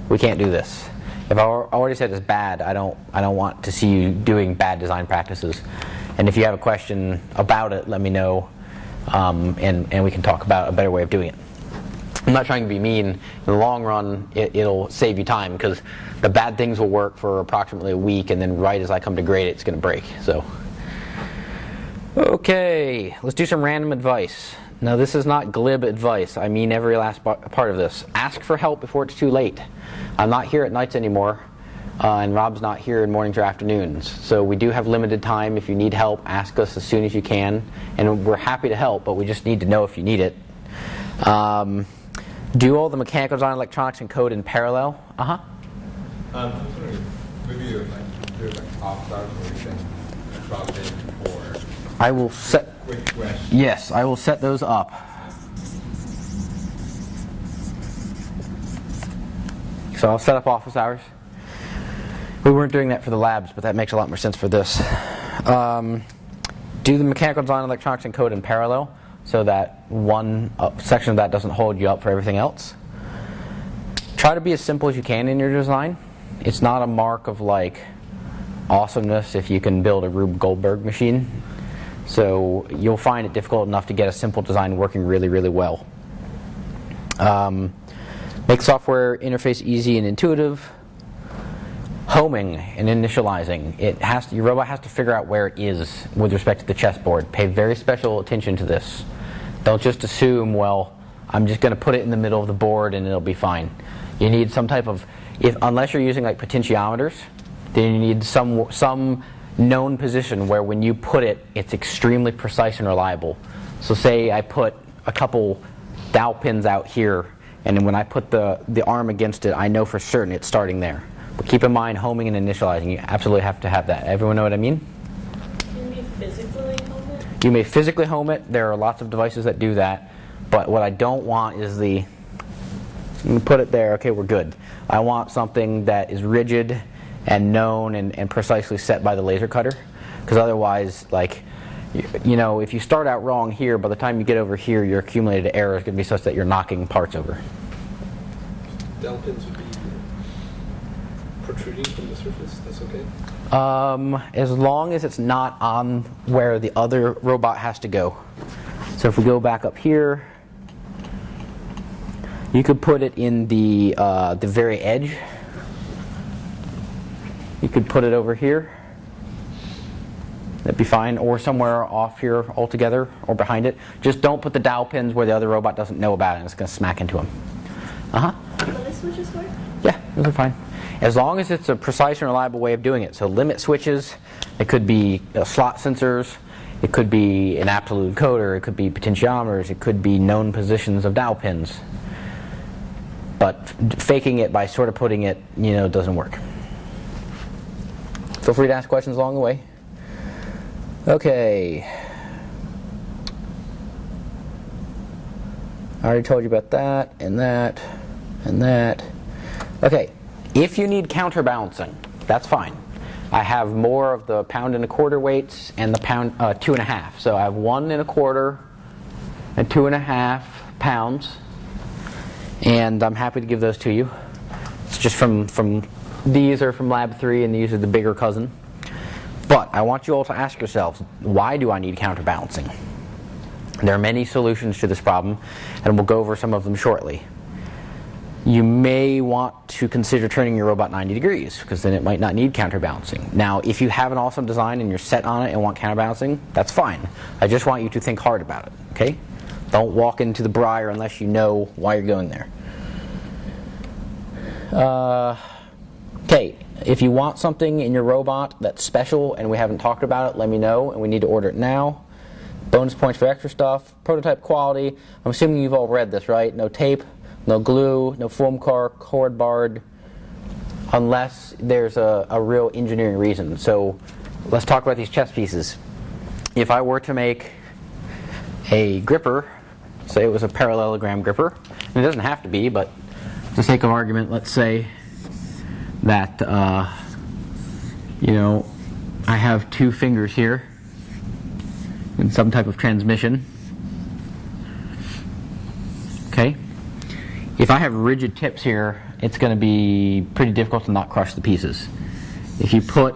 We can't do this. If I already said it's bad, I don't want to see you doing bad design practices. And if you have a question about it, let me know, and we can talk about a better way of doing it. I'm not trying to be mean. In the long run, it'll save you time, because the bad things will work for approximately a week, and then right as I come to grade it, it's going to break. So, okay, let's do some random advice. Now, this is not glib advice. I mean every last part of this. Ask for help before it's too late. I'm not here at nights anymore, and Rob's not here in mornings or afternoons. So we do have limited time. If you need help, ask us as soon as you can. And we're happy to help, but we just need to know if you need it. Do all the mechanical design, electronics, and code in parallel. I was wondering, maybe do like top stars or anything. drop in for I will set. quick rest. Yes, I will set those up. So I'll set up office hours. We weren't doing that for the labs, but that makes a lot more sense for this. Do the mechanical design, electronics, and code in parallel, so that one section of that doesn't hold you up for everything else. Try to be as simple as you can in your design. It's not a mark of like awesomeness if you can build a Rube Goldberg machine. So you'll find it difficult enough to get a simple design working really, really well. Make software interface easy and intuitive. Homing and initializing. Your robot has to figure out where it is with respect to the chessboard. Pay very special attention to this. Don't just assume, well, I'm just going to put it in the middle of the board and it'll be fine. You need some type of, unless you're using like potentiometers, then you need some known position where when you put it, it's extremely precise and reliable. So say I put a couple dowel pins out here, and then when I put the arm against it, I know for certain it's starting there. But keep in mind, homing and initializing, you absolutely have to have that. Everyone know what I mean? Can you physically home it? You may physically home it. There are lots of devices that do that. But what I don't want is I'm going to put it there, okay, we're good. I want something that is rigid and known and precisely set by the laser cutter. Because otherwise, like, if you start out wrong here, by the time you get over here, your accumulated error is going to be such that you're knocking parts over. Dowel pins would be protruding from the surface. That's okay? As long as it's not on where the other robot has to go. So if we go back up here, you could put it in the very edge. You could put it over here. That'd be fine, or somewhere off here altogether, or behind it. Just don't put the dowel pins where the other robot doesn't know about it, and it's going to smack into them. Limit switches work? Yeah, those are fine. As long as it's a precise and reliable way of doing it. So limit switches, it could be slot sensors, it could be an absolute encoder, it could be potentiometers, it could be known positions of dowel pins. But faking it by sort of putting it, doesn't work. Feel free to ask questions along the way. Okay. I already told you about that, and that, and that. Okay, if you need counterbalancing, that's fine. I have more of the 1 1/4 weights and the 2.5. So I have 1 1/4 and 2.5 pounds, and I'm happy to give those to you. It's just from these are from Lab 3, and these are the bigger cousin. But I want you all to ask yourselves, why do I need counterbalancing? There are many solutions to this problem, and we'll go over some of them shortly. You may want to consider turning your robot 90 degrees, because then it might not need counterbalancing. Now, if you have an awesome design and you're set on it and want counterbalancing, that's fine. I just want you to think hard about it, okay? Don't walk into the briar unless you know why you're going there. Okay, if you want something in your robot that's special and we haven't talked about it, let me know, and we need to order it now. Bonus points for extra stuff. Prototype quality. I'm assuming you've all read this, right? No tape, no glue, no foam cord barred, unless there's a real engineering reason. So let's talk about these chess pieces. If I were to make a gripper, say it was a parallelogram gripper, and it doesn't have to be, but for the sake of argument, let's say that I have 2 fingers here in some type of transmission. Okay, if I have rigid tips here, it's going to be pretty difficult to not crush the pieces. If you put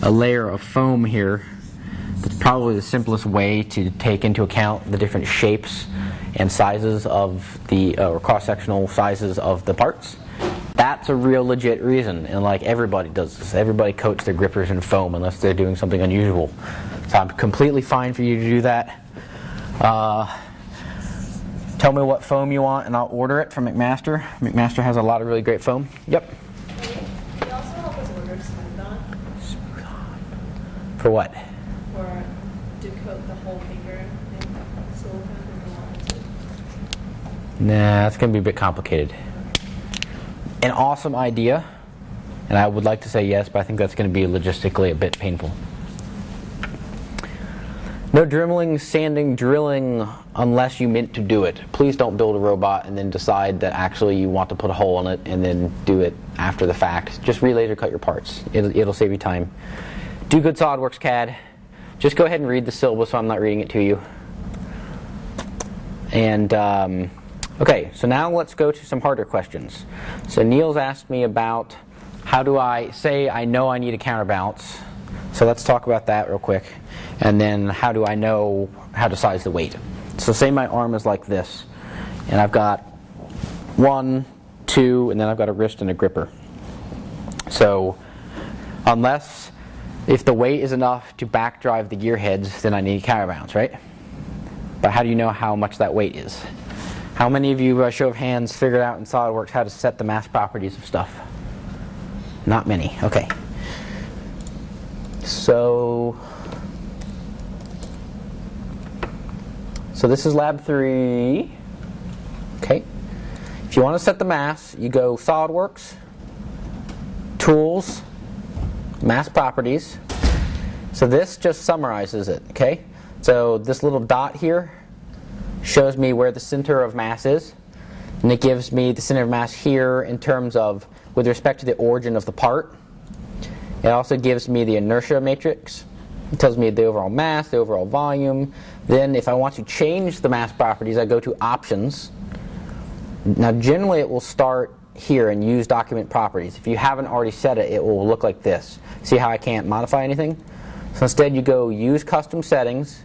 a layer of foam here, that's probably the simplest way to take into account the different shapes and sizes of the or cross-sectional sizes of the parts. That's a real legit reason, and like everybody does this. Everybody coats their grippers in foam unless they're doing something unusual. So I'm completely fine for you to do that. Tell me what foam you want and I'll order it from McMaster. McMaster has a lot of really great foam. Yep. Can you also help us order Smooth-On? For what? Or to coat the whole finger in silicone if we wanted to? Nah, that's going to be a bit complicated. An awesome idea, and I would like to say yes, but I think that's going to be logistically a bit painful. No drilling, sanding, drilling unless you meant to do it. Please don't build a robot and then decide that actually you want to put a hole in it and then do it after the fact. Just re-laser cut your parts. It'll save you time. Do good SolidWorks CAD. Just go ahead and read the syllabus so I'm not reading it to you. And okay, so now let's go to some harder questions. So Niels asked me about how do I say I know I need a counterbalance. So let's talk about that real quick. And then how do I know how to size the weight? So say my arm is like this, and I've got 1, 2, and then I've got a wrist and a gripper. So if the weight is enough to back drive the gear heads, then I need a counterbalance, right? But how do you know how much that weight is? How many of you, by show of hands, figured out in SolidWorks how to set the mass properties of stuff? Not many. Okay. So this is lab 3. Okay. If you want to set the mass, you go SolidWorks, Tools, Mass Properties. So this just summarizes it. Okay. So this little dot here shows me where the center of mass is, and it gives me the center of mass here in terms of with respect to the origin of the part. It also gives me the inertia matrix. It tells me the overall mass, the overall volume. Then if I want to change the mass properties, I go to Options. Now generally it will start here and use Document Properties. If you haven't already set it, it will look like this. See how I can't modify anything? So instead you go Use Custom Settings,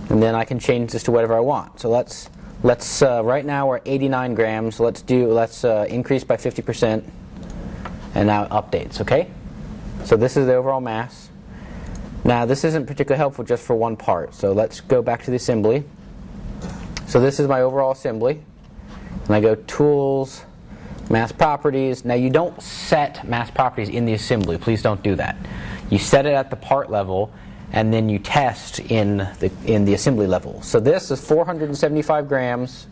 and then I can change this to whatever I want. So let's right now we're at 89 grams. Let's increase by 50%, and now it updates. Okay. So this is the overall mass. Now this isn't particularly helpful just for one part. So let's go back to the assembly. So this is my overall assembly, and I go Tools, Mass Properties. Now you don't set mass properties in the assembly. Please don't do that. You set it at the part level, and then you test in the assembly level. So this is 475 grams,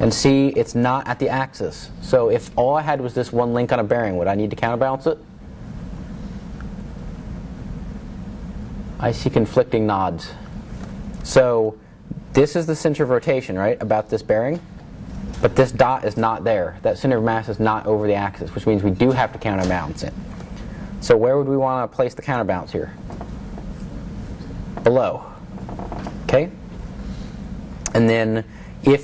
and see, it's not at the axis. So if all I had was this one link on a bearing, would I need to counterbalance it? I see conflicting nods. So this is the center of rotation, right, about this bearing, but this dot is not there. That center of mass is not over the axis, which means we do have to counterbalance it. So where would we want to place the counterbalance here? Below. Okay? And then you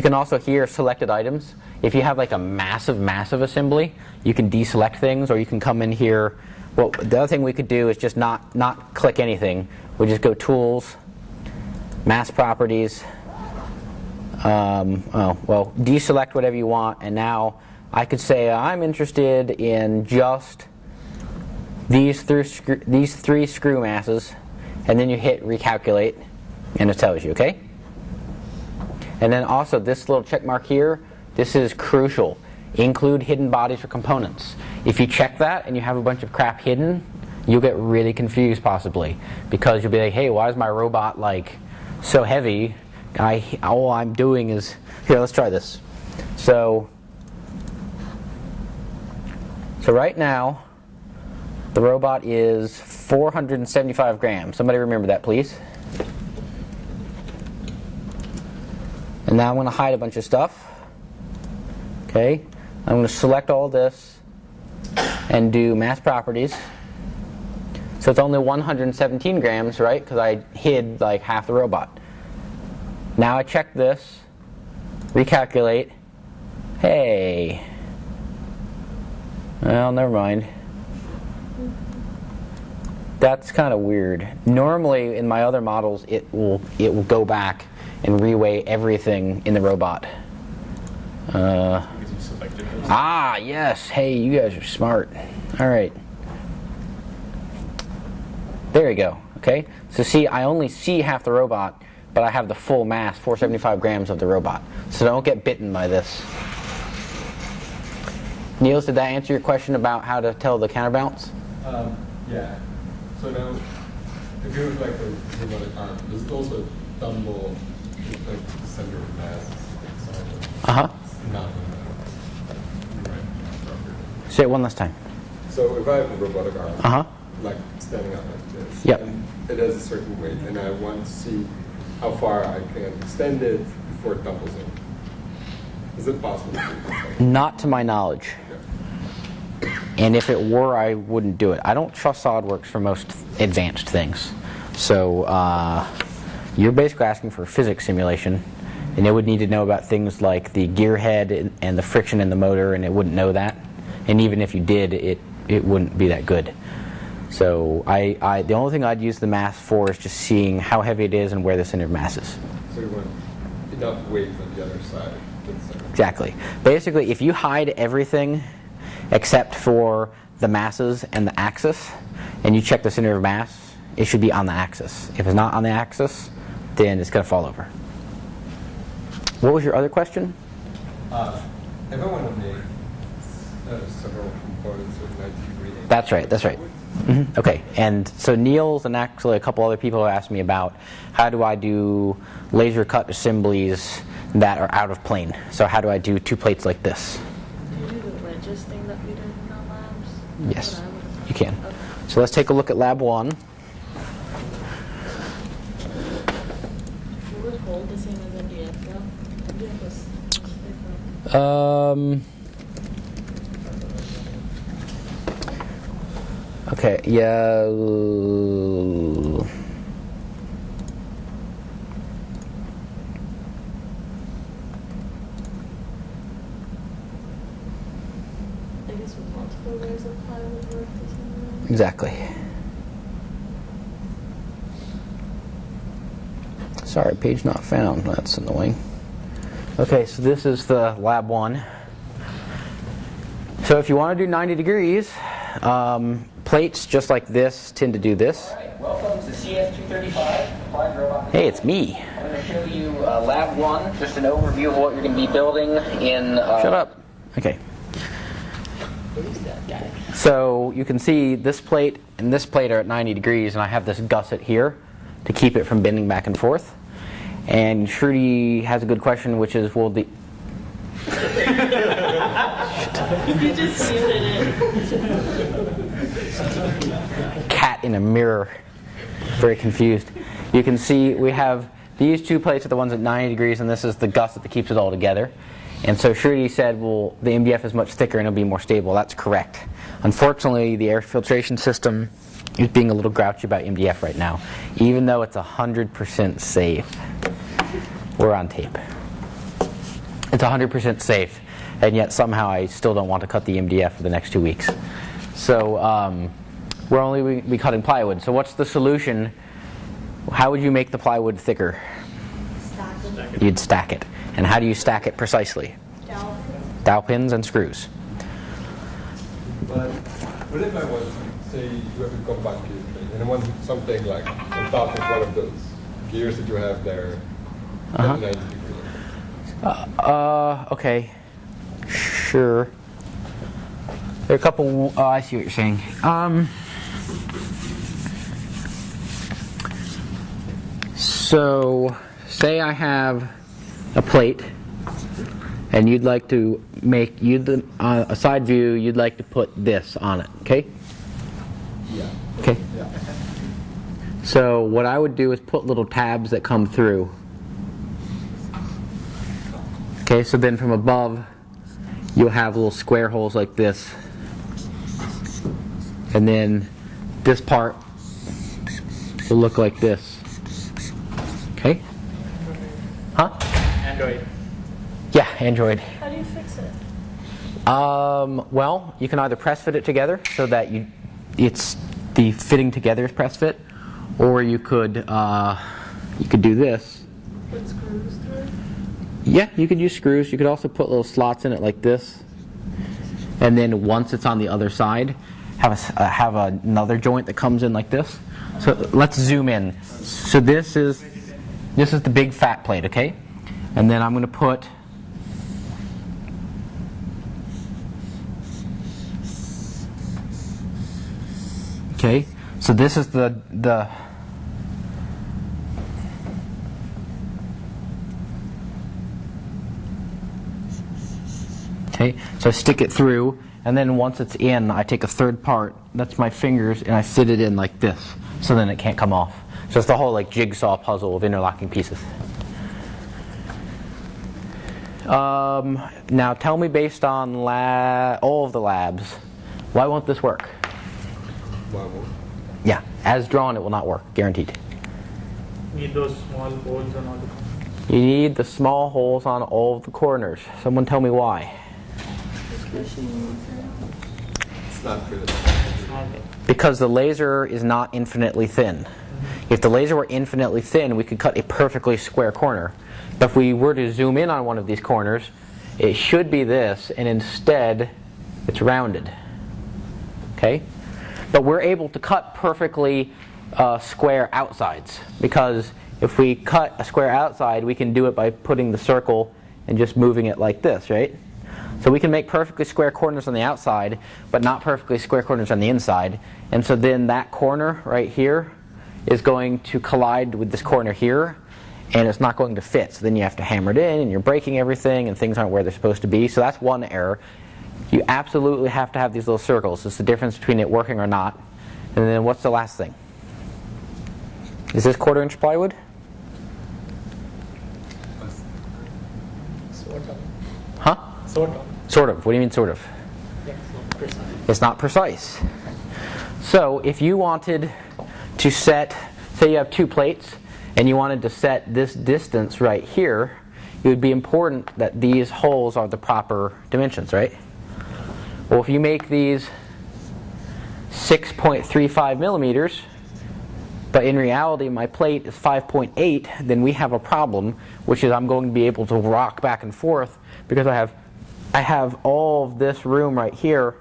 can also here selected items. If you have like a massive assembly, you can deselect things, or you can come in here. Well, the other thing we could do is just not click anything. We just go Tools, Mass Properties. Deselect whatever you want, and now I could say I'm interested in just these three screw masses, and then you hit recalculate, and it tells you. Okay. And then also this little check mark here. This is crucial. Include hidden bodies or components. If you check that and you have a bunch of crap hidden, you'll get really confused possibly, because you'll be like, hey, why is my robot like so heavy? All I'm doing is, here, let's try this. So right now the robot is 475 grams. Somebody remember that, please. And now I'm going to hide a bunch of stuff. Okay. I'm going to select all this and do Mass Properties. So it's only 117 grams, right? Because I hid like half the robot. Now I check this, recalculate. Hey. Well, never mind. That's kind of weird. Normally in my other models it will go back and reweigh everything in the robot. Yes. Hey, you guys are smart. All right. There you go. Okay. So see, I only see half the robot, but I have the full mass, 475 grams of the robot. So don't get bitten by this. Niels, did that answer your question about how to tell the counterbalance? Yeah. So now, if you look like the robotic arm, does it also tumble like the center of mass? Uh-huh. Not Say it one last time. So if I have a robotic arm, Uh-huh. like standing up like this, Yep. and it has a certain weight, and I want to see how far I can extend it before it doubles over. Is it possible to do this? Not to my knowledge. And if it were, I wouldn't do it. I don't trust SolidWorks for most advanced things. So you're basically asking for a physics simulation, and it would need to know about things like the gear head and the friction in the motor, and it wouldn't know that. And even if you did, it wouldn't be that good. So the only thing I'd use the mass for is just seeing how heavy it is and where the center of mass is. So you want enough weight on the other side. Exactly. Basically, if you hide everything except for the masses and the axis, and you check the center of mass, it should be on the axis. If it's not on the axis, then it's going to fall over. What was your other question? If I want to make several components with 90-degree angles. That's right, that's right. Okay, and so Niels and actually a couple other people have asked me about how do I do laser cut assemblies that are out of plane. So how do I do two plates like this? Do you do the wedges thing that we did in our labs? Yes, That's what I would- you can. Okay. So let's take a look at lab 1. It would hold the same as MDF though. MDF was different. Okay, yeah. I guess with multiple layers of plywood work the same way. Exactly. Sorry, page not found. That's annoying. Okay, so this is the lab 1. So if you want to do 90 degrees, plates just like this tend to do this. All right, welcome to CS235, Applied Robotics. Hey, it's me. I'm going to show you lab 1, just an overview of what you're going to be building in... Shut up. Okay. Who's that guy? So you can see this plate and this plate are at 90 degrees, and I have this gusset here to keep it from bending back and forth. And Shruti has a good question, which is, will the... You just muted it. Cat in a mirror. Very confused. You can see we have these two plates are the ones at 90 degrees, and this is the gusset that keeps it all together. And so Shruti said, well, the MDF is much thicker and it'll be more stable. That's correct. Unfortunately, the air filtration system is being a little grouchy about MDF right now, even though it's 100% safe. We're on tape. It's 100% safe, and yet somehow I still don't want to cut the MDF for the next 2 weeks. So we're only be cutting plywood. So what's the solution? How would you make the plywood thicker? Stack it. You'd stack it. And how do you stack it precisely? Dowel. Dowel pins and screws. But what if I want to say you have a compact gear plate, and I want something like on top of one of those gears that you have there at 90 degrees? Okay. Sure. There are a couple. Oh, I see what you're saying. So, say I have a plate, and you'd like to make a side view. You'd like to put this on it. Okay. Yeah. Okay. Yeah. So what I would do is put little tabs that come through. Okay, so then from above, you'll have little square holes like this. And then this part will look like this. Okay? Huh? Android. Yeah, Android. How do you fix it? Well, you can either press fit it together so that it's the fitting together is press fit, or you could do this. Put screws through? Yeah, you could use screws. You could also put little slots in it like this, and then once it's on the other side, have another joint that comes in like this. So let's zoom in. So this is the big fat plate, okay? And then I'm going to put okay. So this is the Okay, so I stick it through, and then once it's in, I take a third part, that's my fingers, and I fit it in like this, so then it can't come off. So it's the whole like jigsaw puzzle of interlocking pieces. Now tell me, based on all of the labs, why won't this work? Why won't? Yeah, as drawn it will not work, guaranteed. Need those small holes and all the. You need the small holes on all of the corners. Someone tell me why. It's not good. Because the laser is not infinitely thin. If the laser were infinitely thin, we could cut a perfectly square corner. But if we were to zoom in on one of these corners, it should be this, and instead it's rounded. Okay? But we're able to cut perfectly square outsides, because if we cut a square outside, we can do it by putting the circle and just moving it like this, right? So we can make perfectly square corners on the outside, but not perfectly square corners on the inside. And so then that corner right here is going to collide with this corner here, and it's not going to fit. So then you have to hammer it in, and you're breaking everything, and things aren't where they're supposed to be. So that's one error. You absolutely have to have these little circles. It's the difference between it working or not. And then what's the last thing? Is this 1/4 inch plywood? Sort of. Huh? Sort of. Sort of. What do you mean sort of? Yeah, it's not precise. It's not precise. So if you wanted to set, say you have 2 plates, and you wanted to set this distance right here, it would be important that these holes are the proper dimensions, right? Well, if you make these 6.35 millimeters, but in reality my plate is 5.8, then we have a problem, which is I'm going to be able to rock back and forth because I have all of this room right here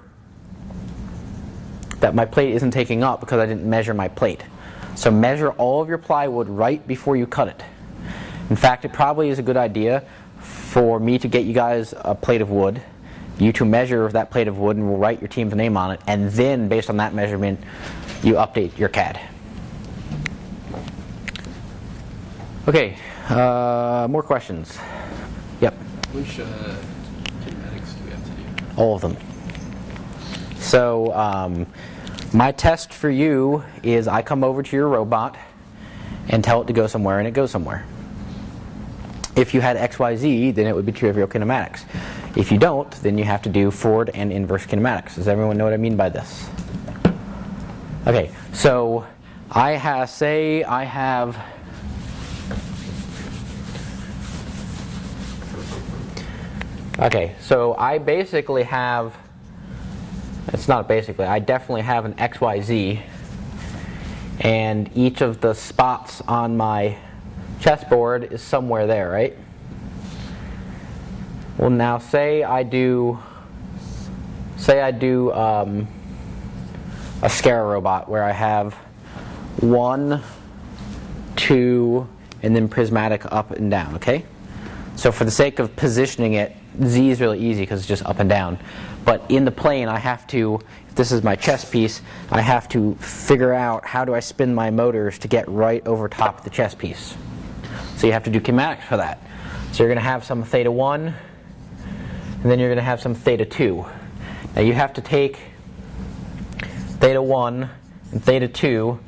that my plate isn't taking up because I didn't measure my plate. So measure all of your plywood right before you cut it. In fact, it probably is a good idea for me to get you guys a plate of wood, you to measure that plate of wood and we'll write your team's name on it, and then based on that measurement you update your CAD. Okay, more questions? Yep. Which kinematics do we have to do? All of them. So my test for you is I come over to your robot and tell it to go somewhere, and it goes somewhere. If you had XYZ, then it would be trivial kinematics. If you don't, then you have to do forward and inverse kinematics. Does everyone know what I mean by this? Okay, so say I have okay, so I basically have, it's not basically, I definitely have an XYZ, and each of the spots on my chessboard is somewhere there, right? Well, now say I do a Scara robot where I have 1, 2, and then prismatic up and down, okay? So for the sake of positioning it, Z is really easy because it's just up and down. But in the plane, I have to, if this is my chess piece, I have to figure out how do I spin my motors to get right over top of the chess piece. So you have to do kinematics for that. So you're going to have some theta 1, and then you're going to have some theta 2. Now you have to take theta 1 and theta 2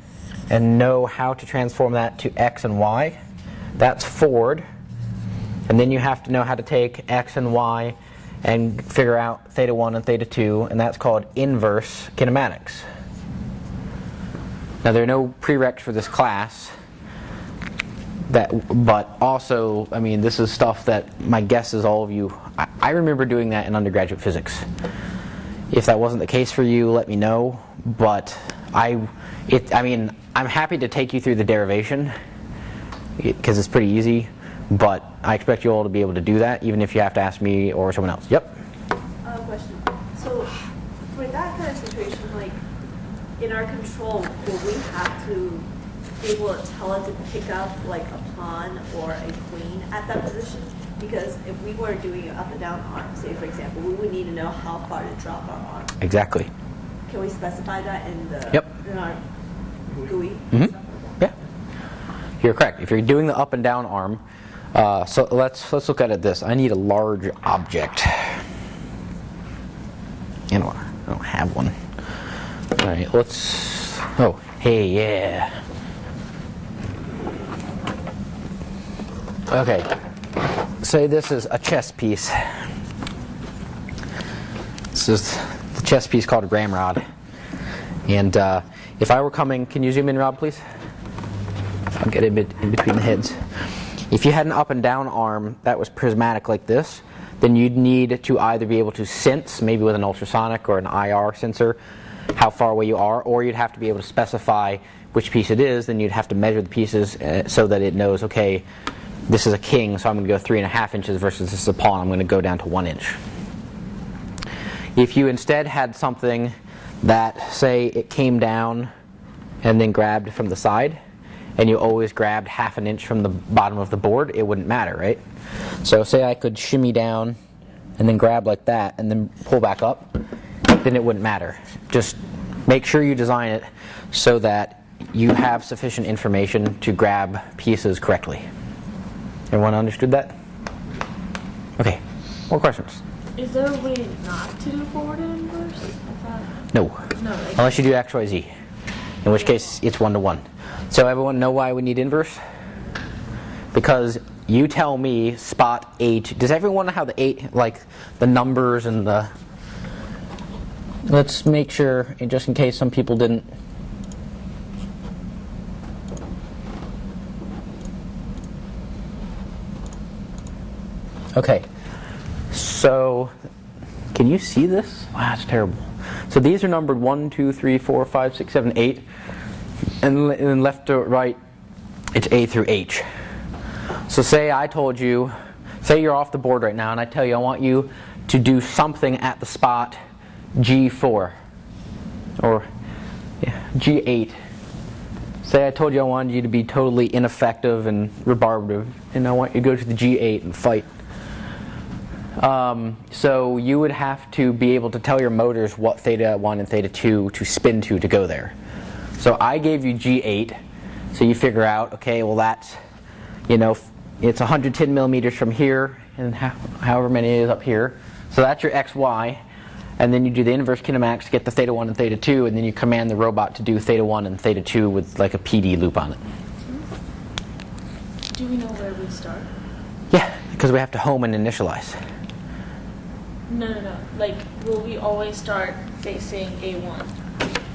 and know how to transform that to x and y. That's forward. And then you have to know how to take x and y and figure out theta 1 and theta 2, and that's called inverse kinematics. Now there are no prereqs for this class, but also, I mean, this is stuff that my guess is all of you, I remember doing that in undergraduate physics. If that wasn't the case for you, let me know, but I mean, I'm happy to take you through the derivation because it's pretty easy. But I expect you all to be able to do that, even if you have to ask me or someone else. Yep? Question. So for that kind of situation, like in our control, will we have to be able to tell it to pick up like a pawn or a queen at that position? Because if we were doing an up and down arm, say for example, we would need to know how far to drop our arm. Exactly. Can we specify that in the in our GUI? Mm-hmm. Yeah. You're correct. If you're doing the up and down arm, so let's look at it this. I need a large object. have one. All right, let's, oh, hey, yeah. Okay, say this is a chess piece. This is the chess piece called a ramrod. And if I were coming, can you zoom in, Rob, please? I'll get in between the heads. If you had an up and down arm that was prismatic like this, then you'd need to either be able to sense, maybe with an ultrasonic or an IR sensor, how far away you are, or you'd have to be able to specify which piece it is. Then you'd have to measure the pieces so that it knows, okay, this is a king, so I'm going to go 3.5 inches versus this is a pawn, I'm going to go down to 1 inch. If you instead had something that, say, it came down and then grabbed from the side, and you always grabbed 1/2 inch from the bottom of the board, it wouldn't matter, right? So say I could shimmy down and then grab like that and then pull back up, then it wouldn't matter. Just make sure you design it so that you have sufficient information to grab pieces correctly. Everyone understood that? Okay, more questions? Is there a way not to do forward and inverse? I thought. No. No. Like, Unless you do X, Y, Z. In which case, it's 1-to-1. So everyone know why we need inverse? Because you tell me spot 8. Does everyone know how the 8, like the numbers and the... Let's make sure, just in case some people didn't. Okay, so can you see this? Wow, that's terrible. So these are numbered 1, 2, 3, 4, 5, 6, 7, 8, and then left to right, it's A through H. So say I told you, say you're off the board right now, and I tell you I want you to do something at the spot G4 or G8. Say I told you I wanted you to be totally ineffective and rebarbative, and I want you to go to the G8 and fight. So you would have to be able to tell your motors what theta 1 and theta 2 to spin to go there. So I gave you G8, so you figure out, okay, well that's, you know, it's 110 millimeters from here and however many it is up here. So that's your XY, and then you do the inverse kinematics to get the theta 1 and theta 2, and then you command the robot to do theta 1 and theta 2 with like a PD loop on it. do we know where we start? Yeah, because we have to home and initialize. No. Like, will we always start facing A1?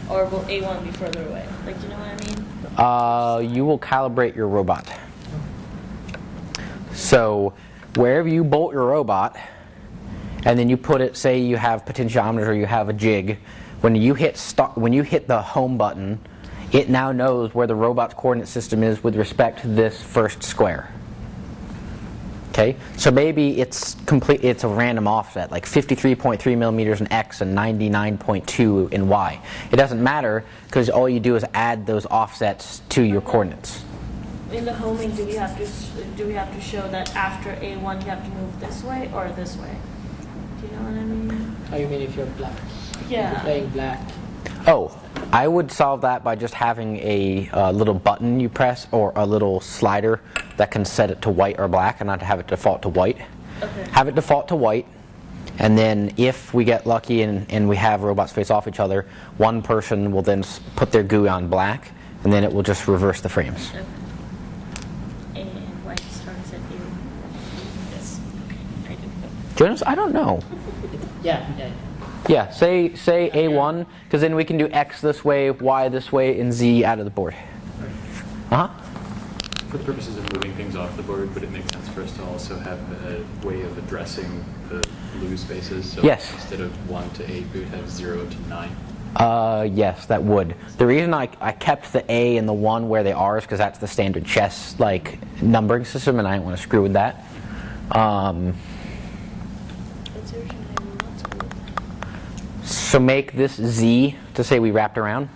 Or will A1 be further away? Like, you know what I mean? You will calibrate your robot. So wherever you bolt your robot, and then you put it, say you have potentiometers or you have a jig, when you hit the home button, it now knows where the robot's coordinate system is with respect to this first square. Okay, so maybe it's a random offset, like 53.3 millimeters in X and 99.2 in Y. It doesn't matter because all you do is add those offsets to your coordinates. In the homing, do we have to show that after A1 you have to move this way or this way? Do you know what I mean? How you mean if you're black? Yeah. If you're playing black. Oh, I would solve that by just having a little button you press or a little slider that can set it to white or black and not to have it default to white. Okay. Have it default to white, and then if we get lucky and we have robots face off each other, one person will then put their GUI on black, and then it will just reverse the frames. Okay. And white starts at A1. Yes. Okay. I didn't. Jonas, I don't know. Yeah. Yeah, say A1, because then we can do X this way, Y this way, and Z out of the board. For the purposes of moving things off the board, would it make sense for us to also have a way of addressing the lose spaces? So Yes. instead of 1 to 8, we would have 0 to 9. Yes, that would. The reason I kept the A and the 1 where they are is because that's the standard chess numbering system, and I didn't want to screw with that. So make this Z to say we wrapped around,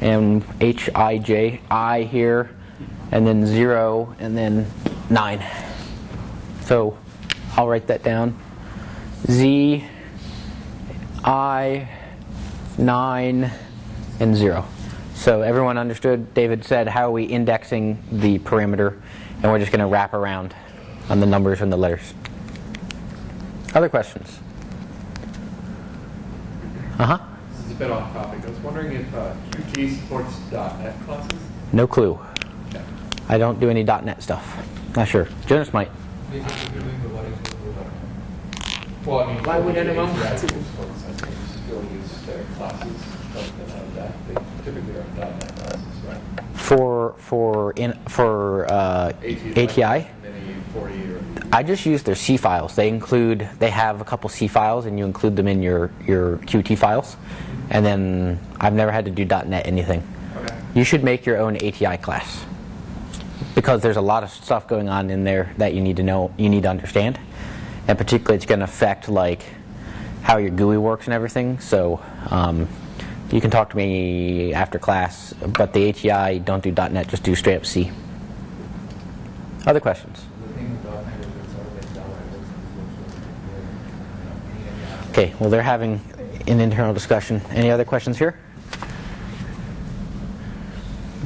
and H, I, J, I here, and then 0, and then 9. So I'll write that down. Z, I, 9, and 0. So everyone understood? David said, how are we indexing the perimeter? And we're just going to wrap around on the numbers and the letters. Other questions? a bit off topic. I was wondering if Qt supports .NET classes? No clue. Yeah. I don't do any .NET stuff. Not sure. Jonas might. Well, I mean, Why would anyone want to? Still use their classes, but they typically are .NET classes, right? For ATI. Many 40 or I just use their C files. They have a couple C files, and you include them in your Qt files. And then I've never had to do .NET anything. Okay. You should make your own ATI class, because there's a lot of stuff going on in there that you need to know, you need to understand, and particularly it's going to affect like how your GUI works and everything. So you can talk to me after class, but the ATI don't do .NET, just do straight up C. Other questions? Okay, well, they're having an internal discussion. Any other questions here?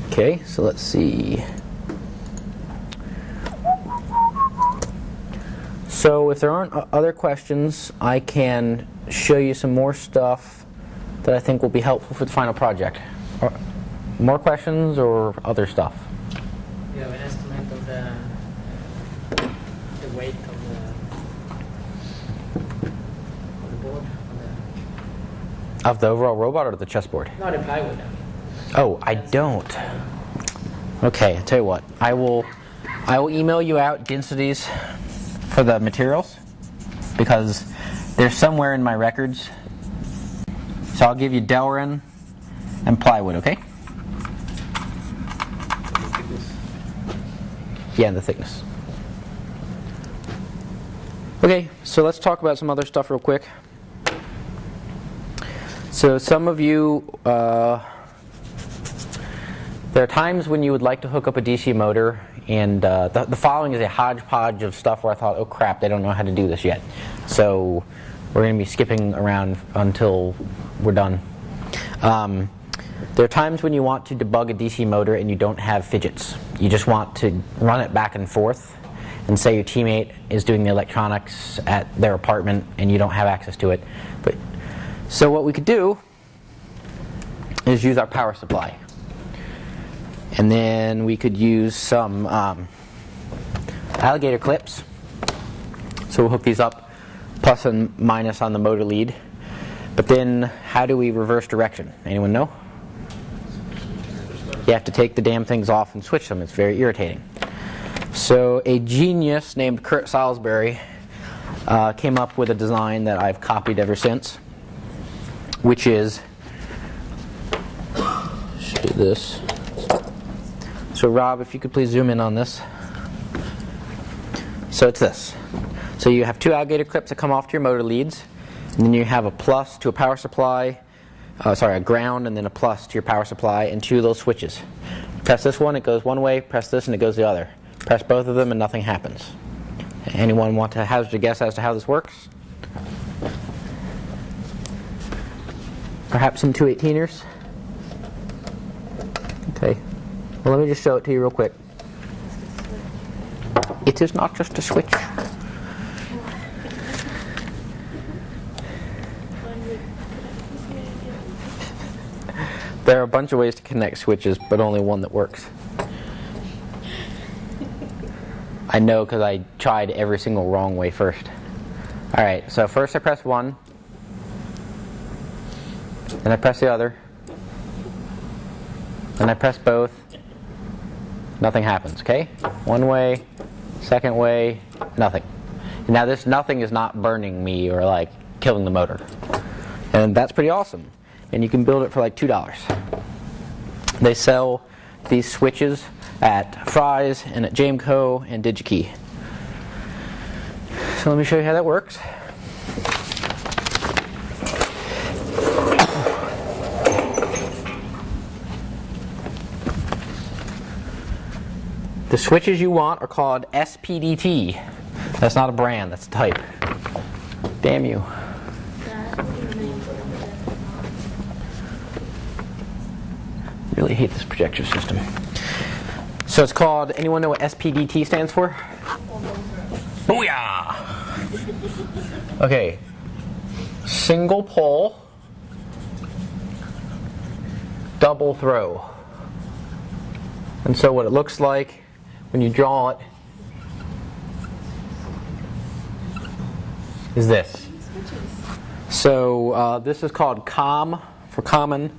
Okay, so let's see. So if there aren't other questions, I can show you some more stuff that I think will be helpful for the final project. More questions or other stuff? You have an estimate of the weight of the board? Of the overall robot or the chessboard? Not the plywood. Oh, I don't. Okay, I'll tell you what. I will email you out densities for the materials, because they're somewhere in my records. So I'll give you Delrin and plywood, okay? Yeah, and the thickness. Okay, so let's talk about some other stuff real quick. So some of you, there are times when you would like to hook up a DC motor, and the following is a hodgepodge of stuff where I thought, oh crap, they don't know how to do this yet. So we're going to be skipping around until we're done. There are times when you want to debug a DC motor and you don't have fidgets. You just want to run it back and forth, and say your teammate is doing the electronics at their apartment and you don't have access to it. So what we could do is use our power supply. And then we could use some alligator clips. So we'll hook these up, plus and minus on the motor lead. But then how do we reverse direction? Anyone know? You have to take the damn things off and switch them. It's very irritating. So a genius named Kurt Salisbury came up with a design that I've copied ever since, which is, should do this. So Rob, if you could please zoom in on this. So it's this. So you have two alligator clips that come off to your motor leads, and then you have a plus to a power supply, a ground, and then a plus to your power supply, and two of those switches. Press this one, it goes one way, press this and it goes the other. Press both of them and nothing happens. Anyone want to hazard a guess as to how this works? Perhaps some 218ers? Okay. Well, let me just show it to you real quick. It is not just a switch. There are a bunch of ways to connect switches, but only one that works. I know, because I tried every single wrong way first. Alright, so first I press one, then I press the other, then I press both. Nothing happens, okay? One way, second way, nothing. Now this nothing is not burning me or like killing the motor. And that's pretty awesome. And you can build it for like $2. They sell these switches at Fry's and at Jameco and DigiKey. So let me show you how that works. The switches you want are called SPDT. That's not a brand, that's a type. Damn you. Really hate this projector system. So it's called, anyone know what SPDT stands for? Booyah! Okay. Single pole, double throw. And so what it looks like when you draw it is this. So this is called COM for common.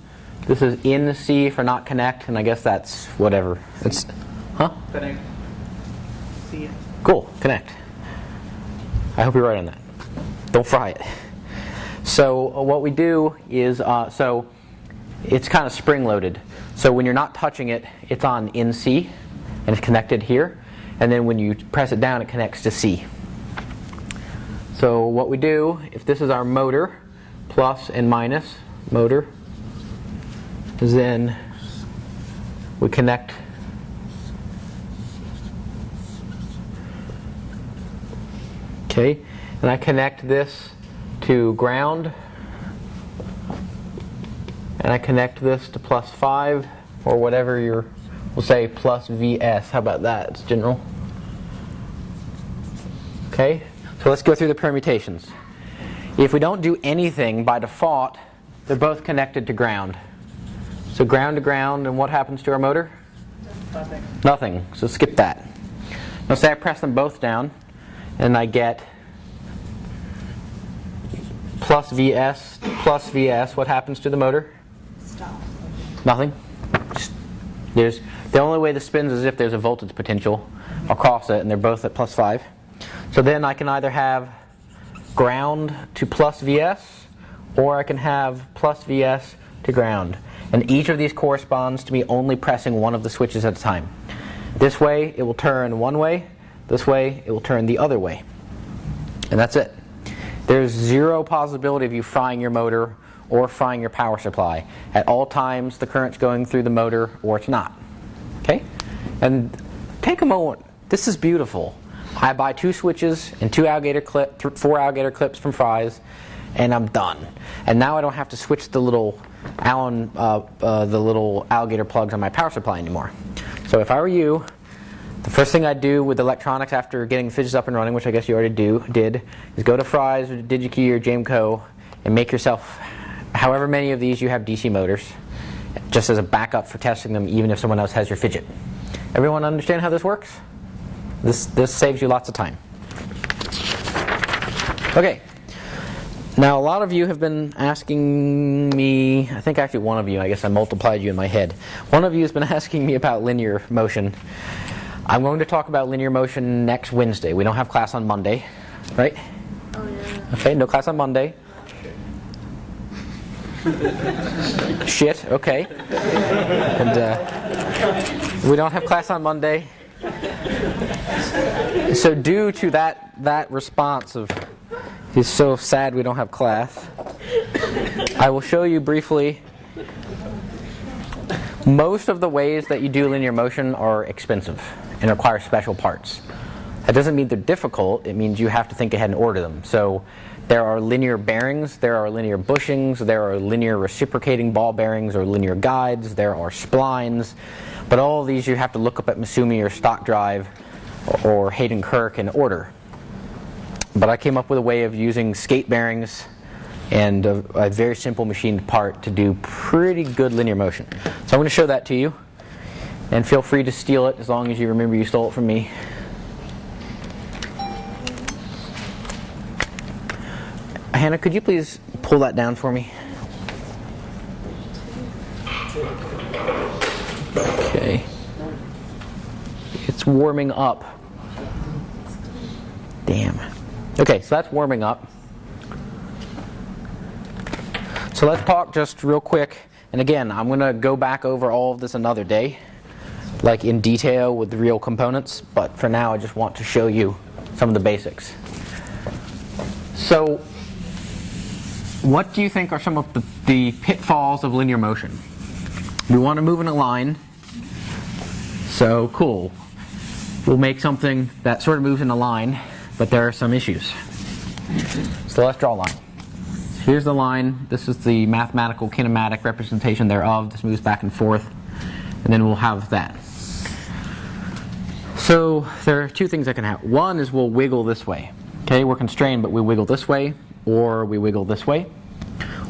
This is in C for not connect, and I guess that's whatever. It's, huh? Connect. See it. Cool, connect. I hope you're right on that. Don't fry it. So what we do is, so it's kind of spring-loaded. So when you're not touching it, it's on in C, and it's connected here. And then when you press it down, it connects to C. So what we do, if this is our motor, plus and minus motor, is then we connect okay, and I connect this to ground, and I connect this to plus 5 or whatever we'll say plus VS. How about that? It's general. Okay, so let's go through the permutations. If we don't do anything, by default, they're both connected to ground. So ground to ground, and what happens to our motor? Nothing. Nothing. So skip that. Now say I press them both down, and I get plus VS, plus VS. What happens to the motor? Stop. Nothing. The only way this spins is if there's a voltage potential across it, and they're both at plus 5. So then I can either have ground to plus VS, or I can have plus VS to ground. And each of these corresponds to me only pressing one of the switches at a time. This way it will turn one way, this way it will turn the other way. And that's it. There's zero possibility of you frying your motor or frying your power supply. At all times the current's going through the motor or it's not. Okay? And take a moment. This is beautiful. I buy 2 switches and 4 alligator clips from Fry's, and I'm done. And now I don't have to switch the little alligator plugs on my power supply anymore. So if I were you, the first thing I'd do with electronics after getting Fidgets up and running, which I guess you already did, is go to Fry's or DigiKey or Jameco and make yourself however many of these you have DC motors, just as a backup for testing them, even if someone else has your Fidget. Everyone understand how this works? This saves you lots of time. Okay. Now a lot of you have been asking me, I think actually one of you, I guess I multiplied you in my head. One of you has been asking me about linear motion. I'm going to talk about linear motion next Wednesday. We don't have class on Monday, right? Oh yeah. Okay, no class on Monday. Shit, okay. And we don't have class on Monday. So due to that response of, he's so sad we don't have class, I will show you briefly. Most of the ways that you do linear motion are expensive and require special parts. That doesn't mean they're difficult, it means you have to think ahead and order them. So there are linear bearings, there are linear bushings, there are linear reciprocating ball bearings or linear guides, there are splines, but all of these you have to look up at Masumi or Stock Drive or Hayden Kirk and order. But I came up with a way of using skate bearings and a very simple machined part to do pretty good linear motion. So I'm going to show that to you, and feel free to steal it as long as you remember you stole it from me. Hannah, could you please pull that down for me? Okay. It's warming up. Damn. Okay, so that's warming up. So let's talk just real quick. And again, I'm going to go back over all of this another day, like in detail with the real components. But for now, I just want to show you some of the basics. So what do you think are some of the pitfalls of linear motion? We want to move in a line. So cool. We'll make something that sort of moves in a line, but there are some issues. So let's draw a line. Here's the line. This is the mathematical kinematic representation thereof. This moves back and forth. And then we'll have that. So there are 2 things that can happen. One is we'll wiggle this way. Okay, we're constrained, but we wiggle this way, or we wiggle this way,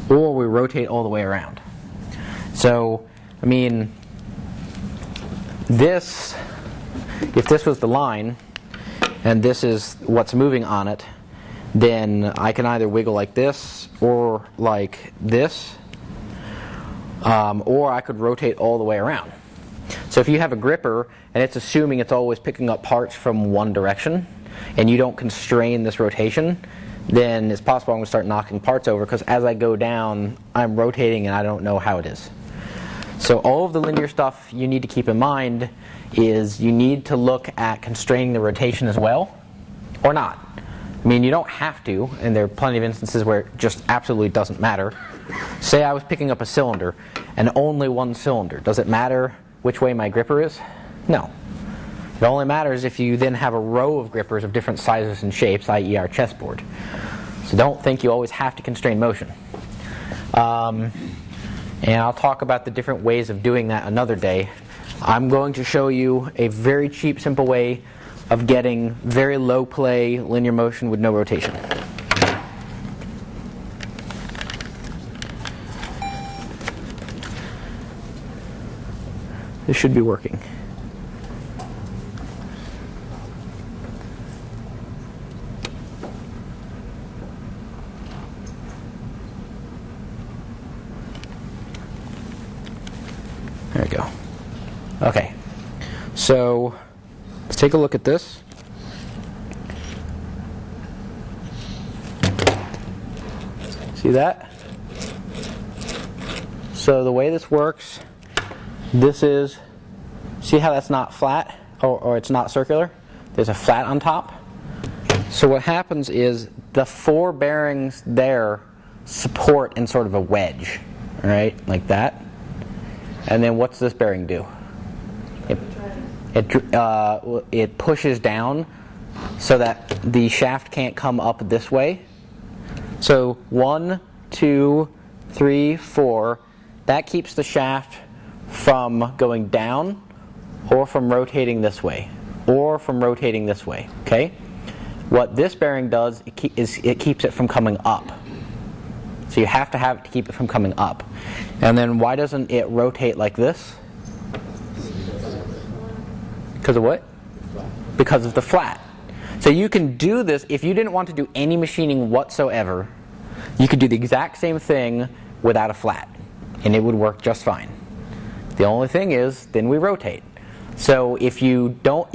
or we rotate all the way around. So I mean, this, if this was the line, and this is what's moving on it, then I can either wiggle like this or like this, or I could rotate all the way around. So if you have a gripper and it's assuming it's always picking up parts from one direction and you don't constrain this rotation, then it's possible I'm going to start knocking parts over, because as I go down I'm rotating and I don't know how it is. So all of the linear stuff you need to keep in mind is you need to look at constraining the rotation as well, or not. I mean, you don't have to, and there are plenty of instances where it just absolutely doesn't matter. Say I was picking up a cylinder and only one cylinder. Does it matter which way my gripper is? No. It only matters if you then have a row of grippers of different sizes and shapes, i.e. our chessboard. So don't think you always have to constrain motion. And I'll talk about the different ways of doing that another day. I'm going to show you a very cheap, simple way of getting very low play linear motion with no rotation. This should be working. There we go. Okay, so let's take a look at this. See that? So the way this works, this is, see how that's not flat, or it's not circular? There's a flat on top. So what happens is the four bearings there support in sort of a wedge, right? Like that. And then what's this bearing do? It pushes down so that the shaft can't come up this way. So 1, 2, 3, 4. That keeps the shaft from going down, or from rotating this way, or from rotating this way. Okay? What this bearing does is it keeps it from coming up. So you have to have it to keep it from coming up. And then why doesn't it rotate like this? Because of what? Because of the flat. So you can do this, if you didn't want to do any machining whatsoever, you could do the exact same thing without a flat, and it would work just fine. The only thing is, then we rotate. So if you don't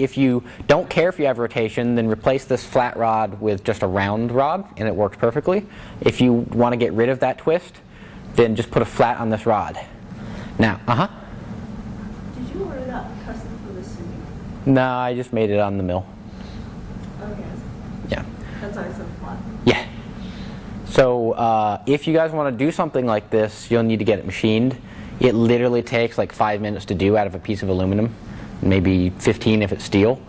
care if you have rotation, then replace this flat rod with just a round rod, and it works perfectly. If you want to get rid of that twist, then just put a flat on this rod. Now, Did you order that custom for the city? No, I just made it on the mill. Okay. Yeah. That's why it's so flat. Yeah. So if you guys want to do something like this, you'll need to get it machined. It literally takes like 5 minutes to do out of a piece of aluminum, maybe 15 if it's steel.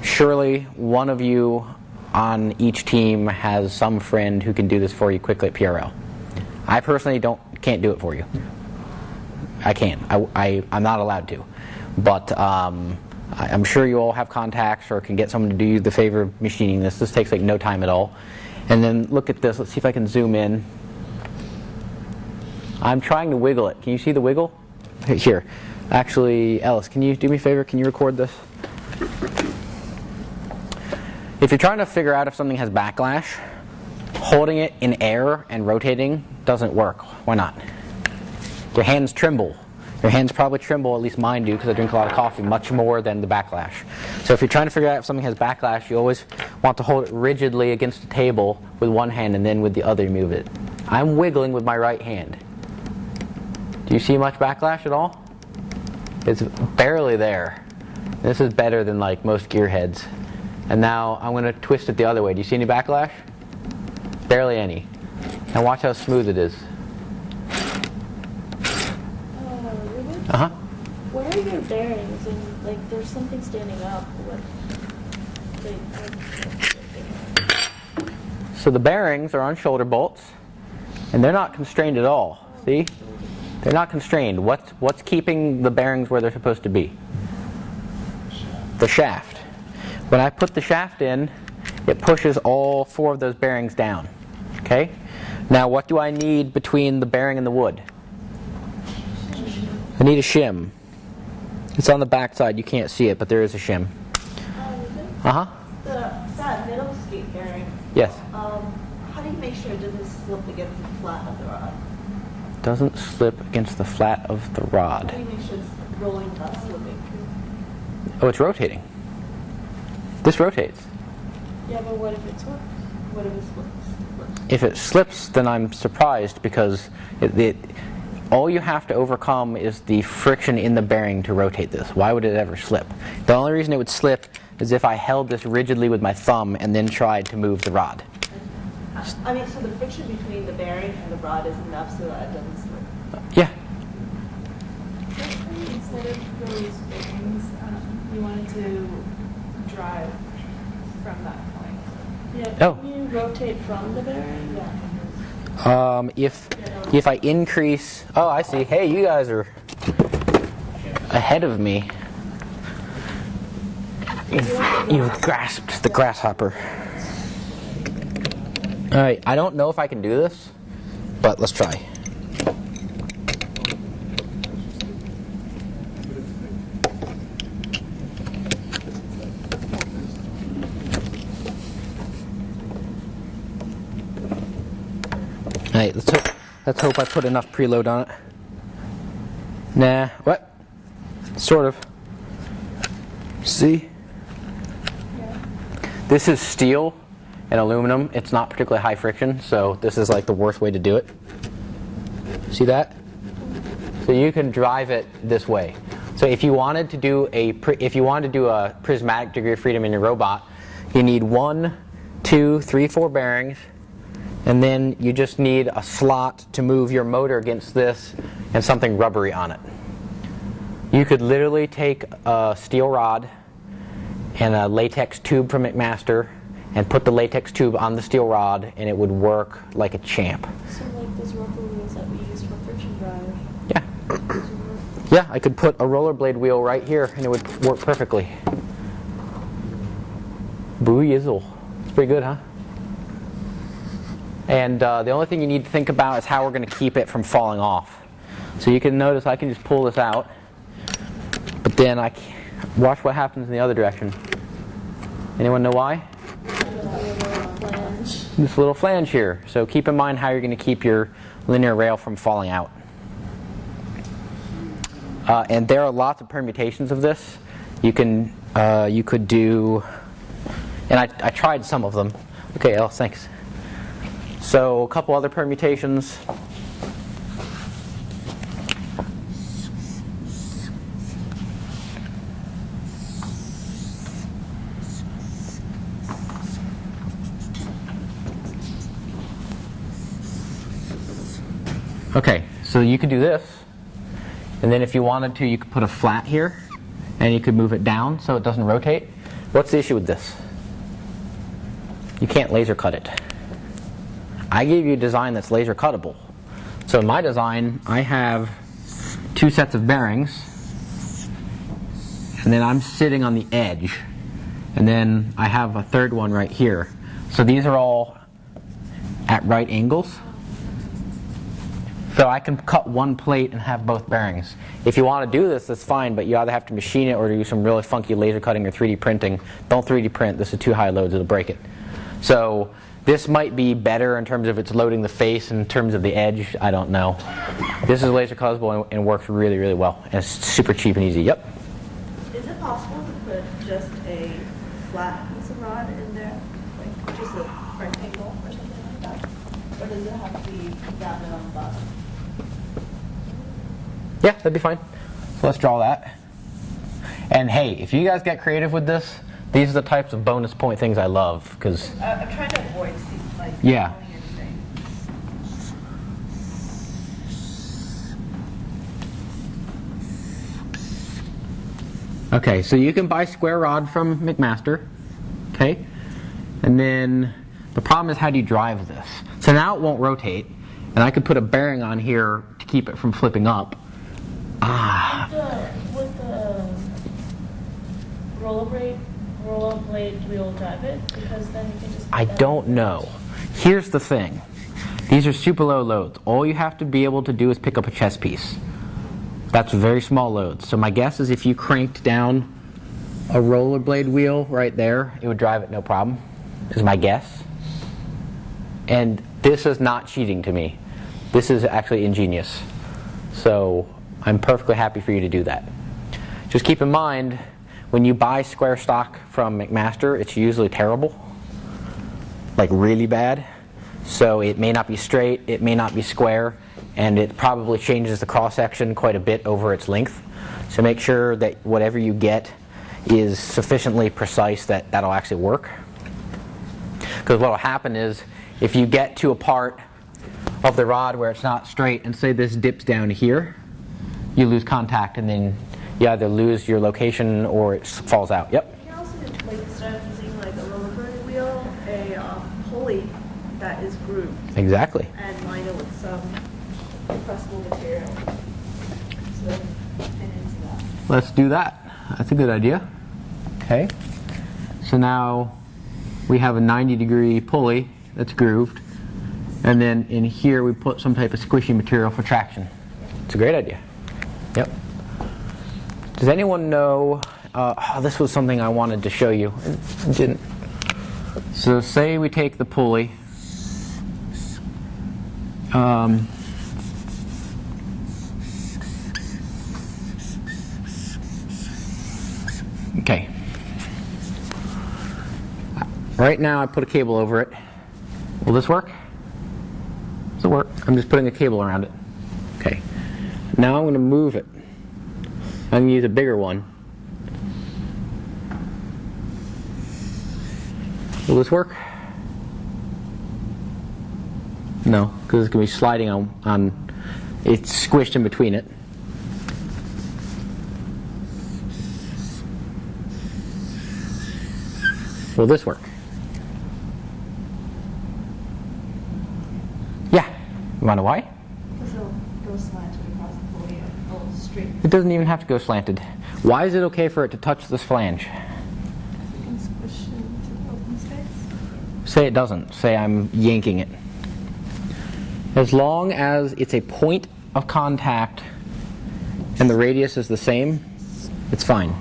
Surely one of you on each team has some friend who can do this for you quickly at PRL. I personally can't do it for you. I can. I'm not allowed to. But I'm sure you all have contacts or can get someone to do you the favor of machining this. This takes like no time at all. And then look at this. Let's see if I can zoom in. I'm trying to wiggle it. Can you see the wiggle? Here. Actually, Ellis, can you do me a favor? Can you record this? If you're trying to figure out if something has backlash, holding it in air and rotating doesn't work. Why not? Your hands tremble. Your hands probably tremble, at least mine do, because I drink a lot of coffee, much more than the backlash. So if you're trying to figure out if something has backlash, you always want to hold it rigidly against the table with one hand, and then with the other you move it. I'm wiggling with my right hand. Do you see much backlash at all? It's barely there. This is better than like most gearheads. And now I'm going to twist it the other way. Do you see any backlash? Barely any. And watch how smooth it is. What are your bearings? And like, there's something standing up. So the bearings are on shoulder bolts, and they're not constrained at all. See? They're not constrained. What's keeping the bearings where they're supposed to be? The shaft. When I put the shaft in, it pushes all four of those bearings down. Okay? Now what do I need between the bearing and the wood? I need a shim. It's on the back side. You can't see it, but there is a shim. Uh-huh. That middle skate bearing, Yes. how do you make sure it doesn't slip against the flat of the rod? Doesn't slip against the flat of the rod. How do you make sure it's rolling, not slipping? Oh, it's rotating. This rotates. Yeah, but what if it slips? What if it slips? If it slips, then I'm surprised because all you have to overcome is the friction in the bearing to rotate this. Why would it ever slip? The only reason it would slip is if I held this rigidly with my thumb and then tried to move the rod. I mean, so the friction between the bearing and the rod is enough so that it doesn't slip? Yeah. Instead of those bearings, you wanted to drive from that point. Yeah, Oh. can you rotate from the bearing? Yeah. If I increase, oh, I see. Hey, you guys are ahead of me. You've grasped the grasshopper. All right, I don't know if I can do this, but let's try. All right, let's hope I put enough preload on it. Nah, what? Sort of. See? Yeah. This is steel and aluminum. It's not particularly high friction, so this is like the worst way to do it. See that? So you can drive it this way. So if you wanted to do a prismatic degree of freedom in your robot, you need 1, 2, 3, 4 bearings, and then you just need a slot to move your motor against this and something rubbery on it. You could literally take a steel rod and a latex tube from McMaster and put the latex tube on the steel rod and it would work like a champ. So like those rubber wheels that we use for friction drive. Yeah. Yeah, I could put a rollerblade wheel right here and it would work perfectly. Boo-yizzle. It's pretty good, huh? And the only thing you need to think about is how we're going to keep it from falling off. So you can notice I can just pull this out, but then watch what happens in the other direction. Anyone know why? This little flange here. So keep in mind how you're going to keep your linear rail from falling out. And there are lots of permutations of this. You could do, and I tried some of them. Okay, Alice, thanks. So a couple other permutations. Okay, so you could do this, and then if you wanted to, you could put a flat here, and you could move it down so it doesn't rotate. What's the issue with this? You can't laser cut it. I gave you a design that's laser cuttable. So in my design, I have 2 sets of bearings, and then I'm sitting on the edge, and then I have a third one right here. So these are all at right angles. So I can cut one plate and have both bearings. If you want to do this, that's fine, but you either have to machine it or do some really funky laser cutting or 3D printing. Don't 3D print. This is too high loads. It'll break it. So this might be better in terms of it's loading the face, in terms of the edge. I don't know. This is laser cuttable and works really, really well. And it's super cheap and easy. Yep. Is it possible to put just a flat piece of rod in there? Like just a rectangle or something like that? Or does it have to be rounded on the bottom? Yeah, that'd be fine. So let's draw that. And hey, if you guys get creative with this, these are the types of bonus point things I love, because I'm trying to avoid like yeah. doing anything. Okay, so you can buy square rod from McMaster. Okay, and then the problem is, how do you drive this? So now it won't rotate, and I could put a bearing on here to keep it from flipping up. With the rollerblade wheel drive it, because then you can just. I don't know. Here's the thing. These are super low loads. All you have to be able to do is pick up a chess piece. That's very small loads. So my guess is if you cranked down a rollerblade wheel right there, it would drive it no problem, is my guess. And this is not cheating to me. This is actually ingenious. So I'm perfectly happy for you to do that. Just keep in mind, when you buy square stock from McMaster, it's usually terrible, like really bad. So it may not be straight, it may not be square, and it probably changes the cross-section quite a bit over its length. So make sure that whatever you get is sufficiently precise that that'll actually work. Because what will happen is, if you get to a part of the rod where it's not straight, and say this dips down here, you lose contact, and then you either lose your location or it falls out. Yep? You can also, like, instead of using like a rollerblade wheel, a pulley that is grooved. Exactly. And line it with some compressible material. So then fit into that. Let's do that. That's a good idea. Okay. So now we have a 90-degree pulley that's grooved, and then in here we put some type of squishy material for traction. It's a great idea. Yep. Does anyone know, this was something I wanted to show you, and didn't. So say we take the pulley, okay. Right now I put a cable over it. Will this work? Does it work? I'm just putting a cable around it. Okay. Now I'm going to move it. I'm going to use a bigger one. Will this work? No, because it's going to be sliding on, it's squished in between it. Will this work? Yeah. You want to know why? Because it'll go slanted across the pulley and it'll straight. It doesn't even have to go slanted. Why is it okay for it to touch this flange? You can squish into open space. Say it doesn't. Say I'm yanking it. As long as it's a point of contact and the radius is the same, it's fine.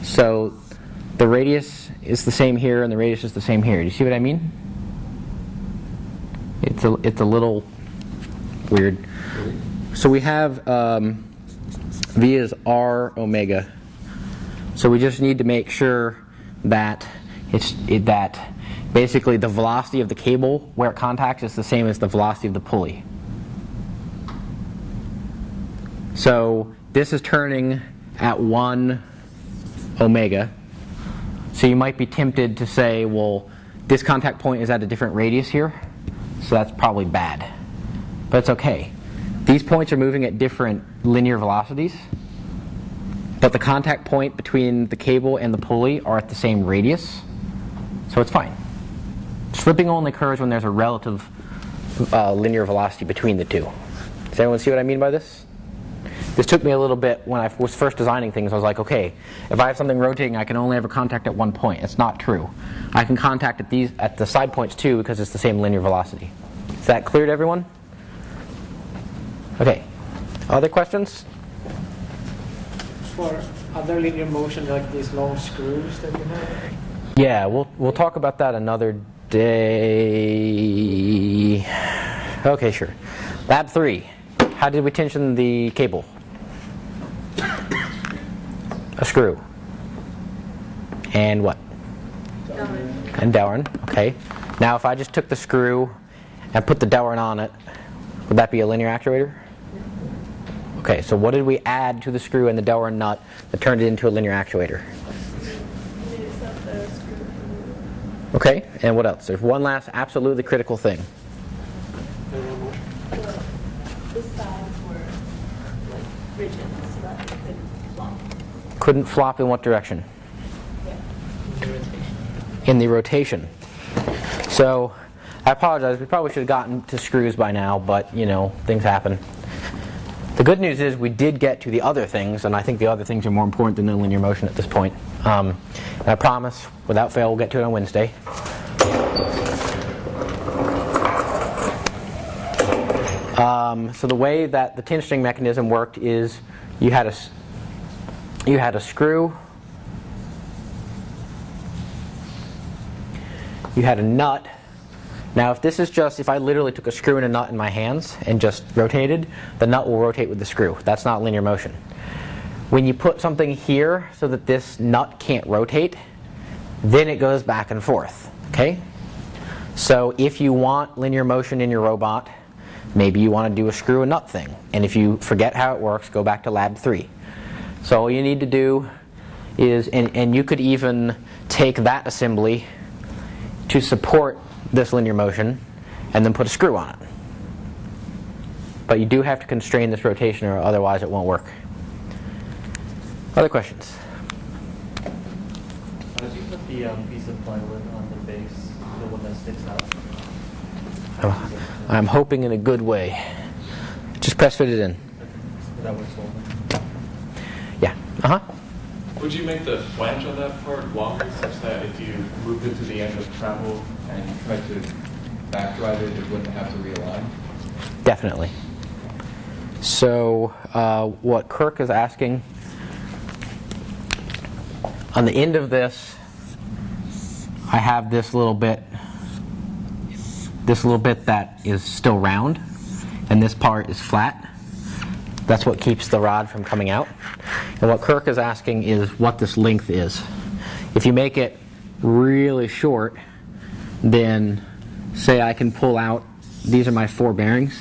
So the radius is the same here and the radius is the same here. Do you see what I mean? It's a little weird. So we have V is R omega. So we just need to make sure that that basically the velocity of the cable where it contacts is the same as the velocity of the pulley. So this is turning at 1 omega. So you might be tempted to say, well, this contact point is at a different radius here, so that's probably bad. But it's okay. These points are moving at different linear velocities, but the contact point between the cable and the pulley are at the same radius, so it's fine. Slipping only occurs when there's a relative linear velocity between the two. Does anyone see what I mean by this? This took me a little bit when I was first designing things. I was like, okay, if I have something rotating, I can only have a contact at one point. It's not true. I can contact at the side points too because it's the same linear velocity. Is that clear to everyone? Okay. Other questions? For other linear motion, like these long screws that you have? Yeah, we'll talk about that another day. Okay, sure. Lab 3. How did we tension the cable? A screw. And what? Dowern. And Dowern. Okay. Now if I just took the screw and put the Dowern on it, would that be a linear actuator? Okay, so what did we add to the screw and the Dowern nut that turned it into a linear actuator? Okay, and what else? There's one last absolutely critical thing. The sides were like rigid so that it couldn't flop. Couldn't flop in what direction? In the rotation. So, I apologize, we probably should have gotten to screws by now, but you know, things happen. The good news is we did get to the other things, and I think the other things are more important than the linear motion at this point. And I promise, without fail, we'll get to it on Wednesday. So the way that the tensioning mechanism worked is you had a screw, you had a nut. Now if I literally took a screw and a nut in my hands and just rotated, the nut will rotate with the screw. That's not linear motion. When you put something here so that this nut can't rotate, then it goes back and forth. Okay? So if you want linear motion in your robot, maybe you want to do a screw and nut thing. And if you forget how it works, go back to lab 3. So all you need to do is, and you could even take that assembly to support this linear motion and then put a screw on it. But you do have to constrain this rotation or otherwise it won't work. Other questions? How did you put the piece of plywood on the base, the one that sticks out? I'm hoping in a good way. Just press fit it in. That works well. Yeah. Uh-huh. Would you make the flange on that part longer such that if you moved it to the end of travel And you tried to back drive it, it wouldn't have to realign? Definitely. So what Kirk is asking, on the end of this, I have this little bit that is still round, and this part is flat. That's what keeps the rod from coming out. And what Kirk is asking is what this length is. If you make it really short, then say I can pull out, these are my 4 bearings.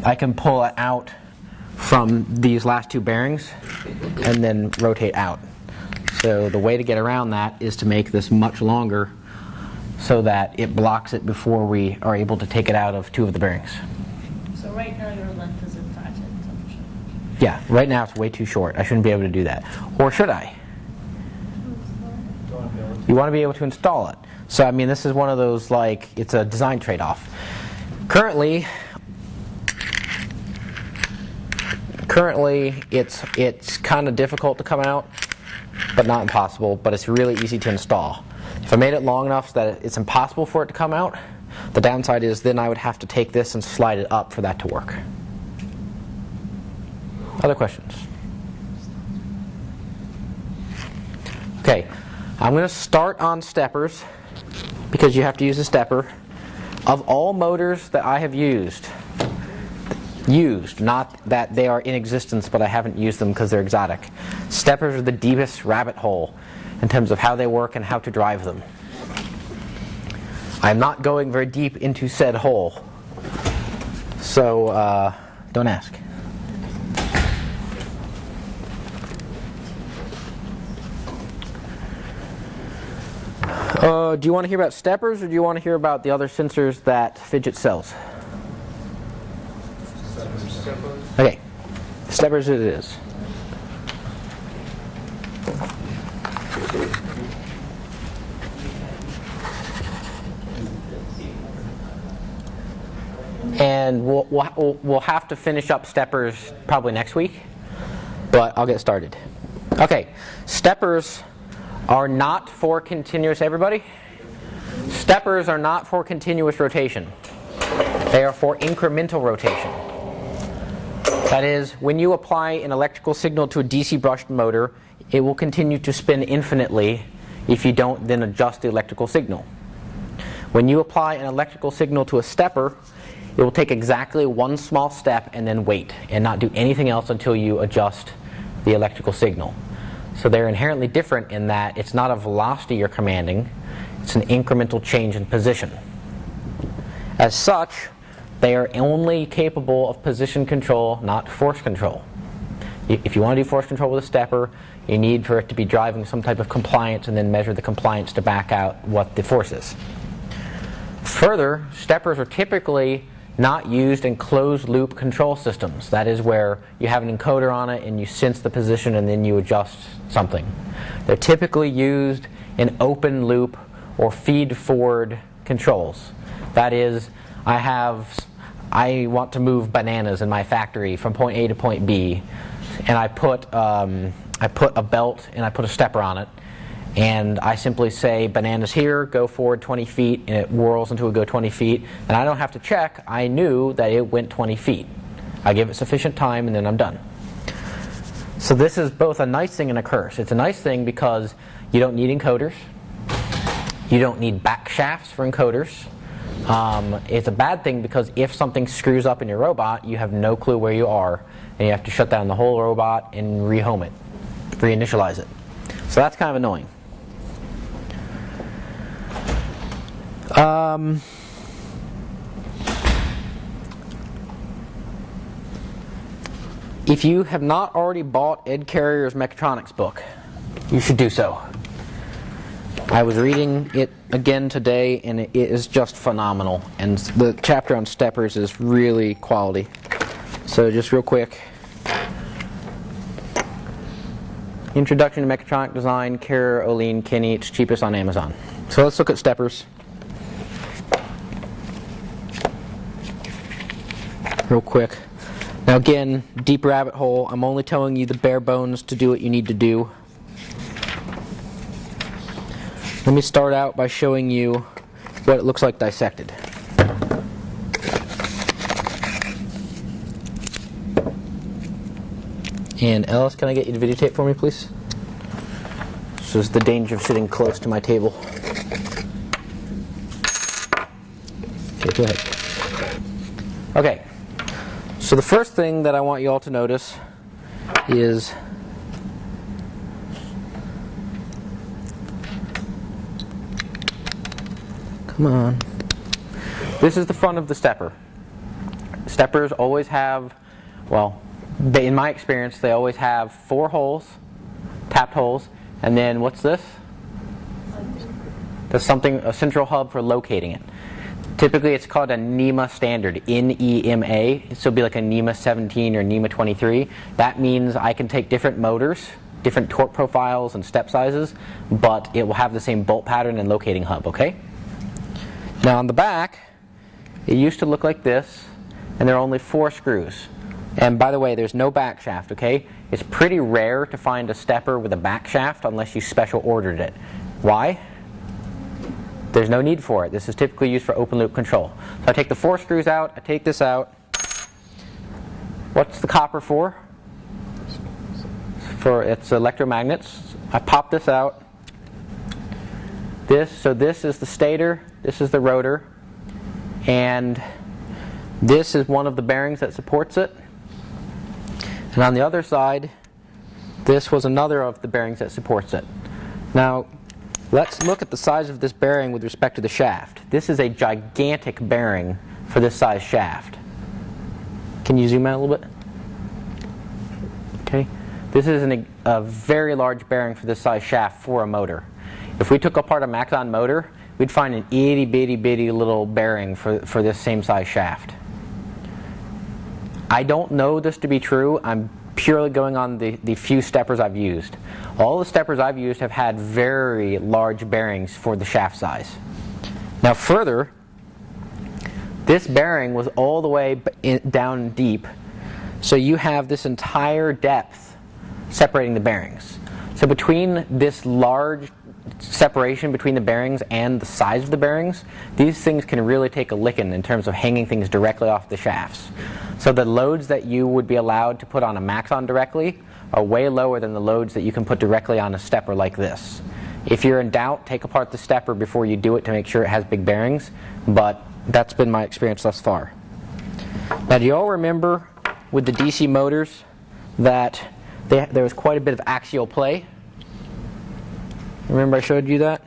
I can pull it out from these last 2 bearings and then rotate out. So the way to get around that is to make this much longer so that it blocks it before we are able to take it out of 2 of the bearings. So right now your length is in fact insufficient. Yeah, right now it's way too short. I shouldn't be able to do that. Or should I? You want to be able to install it. So I mean, this is one of those, like, it's a design trade-off. Currently it's kind of difficult to come out, but not impossible, but it's really easy to install. If I made it long enough so that it's impossible for it to come out, the downside is then I would have to take this and slide it up for that to work. Other questions? Okay, I'm going to start on steppers because you have to use a stepper. Of all motors that I have used, not that they are in existence, but I haven't used them because they're exotic. Steppers are the deepest rabbit hole in terms of how they work and how to drive them. I'm not going very deep into said hole, so don't ask. Do you want to hear about steppers, or do you want to hear about the other sensors that Fidget sells? Okay, steppers it is. And we'll have to finish up steppers probably next week, but I'll get started. Okay, steppers are not for continuous, everybody? Steppers are not for continuous rotation. They are for incremental rotation. That is, when you apply an electrical signal to a DC brushed motor, it will continue to spin infinitely if you don't then adjust the electrical signal. When you apply an electrical signal to a stepper, it will take exactly 1 small step and then wait and not do anything else until you adjust the electrical signal. So they're inherently different in that it's not a velocity you're commanding, it's an incremental change in position. As such, they are only capable of position control, not force control. If you want to do force control with a stepper, you need for it to be driving some type of compliance and then measure the compliance to back out what the force is. Further, steppers are typically not used in closed loop control systems. That is where you have an encoder on it and you sense the position and then you adjust something. They're typically used in open loop or feed forward controls. That is, I want to move bananas in my factory from point A to point B, and I put a belt and I put a stepper on it, and I simply say bananas here, go forward 20 feet, and it whirls until it go 20 feet, and I don't have to check. I knew that it went 20 feet. I give it sufficient time, and then I'm done. So this is both a nice thing and a curse. It's a nice thing because you don't need encoders. You don't need back shafts for encoders. It's a bad thing because if something screws up in your robot, you have no clue where you are, and you have to shut down the whole robot and rehome it, reinitialize it. So that's kind of annoying. If you have not already bought Ed Carrier's mechatronics book, you should do so. I was reading it again today, and it is just phenomenal. And the chapter on steppers is really quality. So just real quick. Introduction to Mechatronic Design, Carrier, Olean, Kinney. It's cheapest on Amazon. So let's look at steppers. Real quick. Now again, deep rabbit hole. I'm only telling you the bare bones to do what you need to do. Let me start out by showing you what it looks like dissected. And Ellis, can I get you to videotape for me, please? This is the danger of sitting close to my table. Okay, go ahead. Okay. So the first thing that I want you all to notice is come on. This is the front of the stepper. Steppers always have, well, in my experience, they always have 4 holes, tapped holes, and then what's this? There's something, a central hub for locating it. Typically, it's called a NEMA standard, N-E-M-A. So it'll be like a NEMA 17 or NEMA 23. That means I can take different motors, different torque profiles and step sizes, but it will have the same bolt pattern and locating hub, okay? Now on the back, it used to look like this, and there are only 4 screws. And by the way, there's no back shaft, okay? It's pretty rare to find a stepper with a back shaft unless you special ordered it. Why? There's no need for it. This is typically used for open loop control. So I take the 4 screws out, I take this out. What's the copper for? It's electromagnets. I pop this out. So this is the stator, this is the rotor, and this is one of the bearings that supports it. And on the other side, this was another of the bearings that supports it. Now, let's look at the size of this bearing with respect to the shaft. This is a gigantic bearing for this size shaft. Can you zoom out a little bit? Okay. This is a very large bearing for this size shaft for a motor. If we took apart a Maxon motor, we'd find an itty bitty little bearing for this same size shaft. I don't know this to be true. I'm purely going on the few steppers I've used. All the steppers I've used have had very large bearings for the shaft size. Now further, this bearing was all the way down deep, so you have this entire depth separating the bearings. So between this large separation between the bearings and the size of the bearings, these things can really take a licking in terms of hanging things directly off the shafts. So the loads that you would be allowed to put on a Maxon directly are way lower than the loads that you can put directly on a stepper like this. If you're in doubt, take apart the stepper before you do it to make sure it has big bearings, but that's been my experience thus far. Now, do you all remember with the DC motors that there was quite a bit of axial play? Remember I showed you that?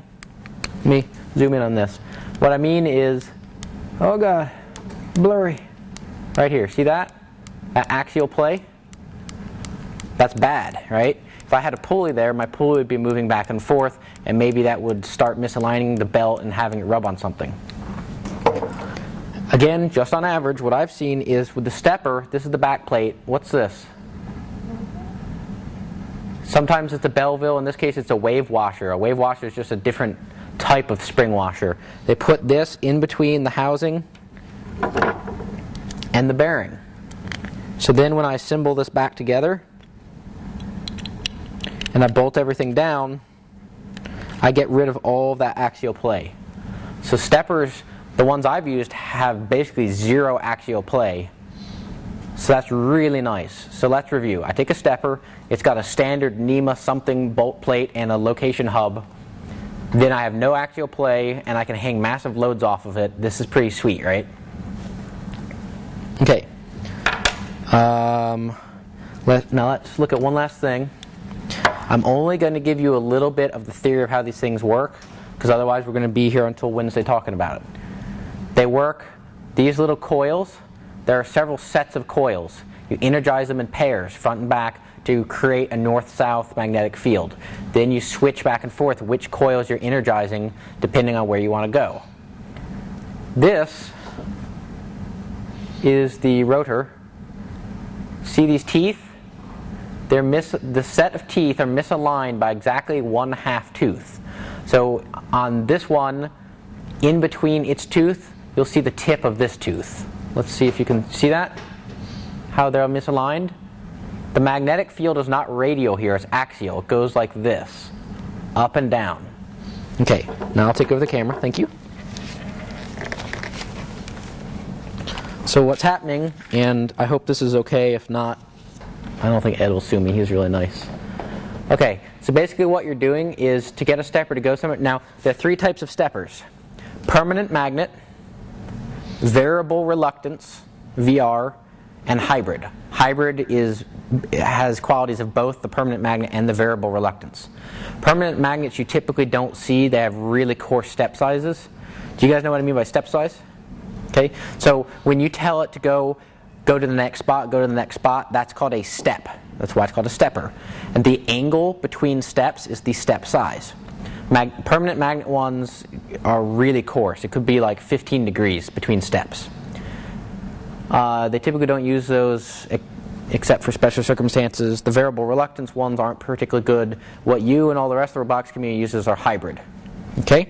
Let me zoom in on this. What I mean is, oh god, blurry. Right here, see that? That axial play? That's bad, right? If I had a pulley there, my pulley would be moving back and forth, and maybe that would start misaligning the belt and having it rub on something. Again, just on average, what I've seen is with the stepper, this is the back plate. What's this? Sometimes it's a Belleville. In this case, it's a wave washer. A wave washer is just a different type of spring washer. They put this in between the housing and the bearing. So then when I assemble this back together and I bolt everything down, I get rid of all that axial play. So steppers, the ones I've used, have basically zero axial play. So that's really nice. So let's review. I take a stepper. It's got a standard NEMA something bolt plate and a location hub. Then I have no axial play, and I can hang massive loads off of it. This is pretty sweet, right? Okay. Now let's look at one last thing. I'm only going to give you a little bit of the theory of how these things work, because otherwise we're going to be here until Wednesday talking about it. They work, these little coils, there are several sets of coils. You energize them in pairs, front and back, to create a north-south magnetic field. Then you switch back and forth which coils you're energizing depending on where you want to go. This is the rotor. See these teeth? The set of teeth are misaligned by exactly 1/2 tooth. So on this one, in between its tooth, you'll see the tip of this tooth. Let's see if you can see that, how they're misaligned. The magnetic field is not radial here, it's axial. It goes like this, up and down. Okay, now I'll take over the camera, thank you. So what's happening, and I hope this is okay, if not, I don't think Ed will sue me, he's really nice. Okay, so basically what you're doing is to get a stepper to go somewhere. Now, there are 3 types of steppers. Permanent magnet, variable reluctance, VR, and hybrid. Hybrid has qualities of both the permanent magnet and the variable reluctance. Permanent magnets you typically don't see. They have really coarse step sizes. Do you guys know what I mean by step size? Okay, so when you tell it to go to the next spot, go to the next spot, that's called a step. That's why it's called a stepper. And the angle between steps is the step size. Permanent magnet ones are really coarse. It could be like 15 degrees between steps. They typically don't use those except for special circumstances. The variable reluctance ones aren't particularly good. What you and all the rest of the robotics community uses are hybrid. Okay?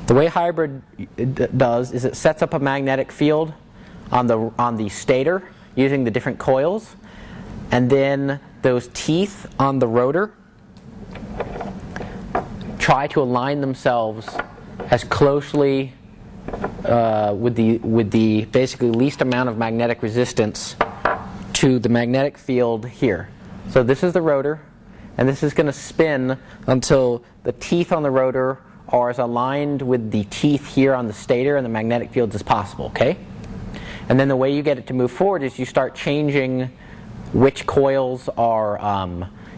The way hybrid does is it sets up a magnetic field on the stator using the different coils, and then those teeth on the rotor try to align themselves as closely with the basically least amount of magnetic resistance to the magnetic field here. So this is the rotor, and this is going to spin until the teeth on the rotor are as aligned with the teeth here on the stator and the magnetic fields as possible, okay? And then the way you get it to move forward is you start changing which coils are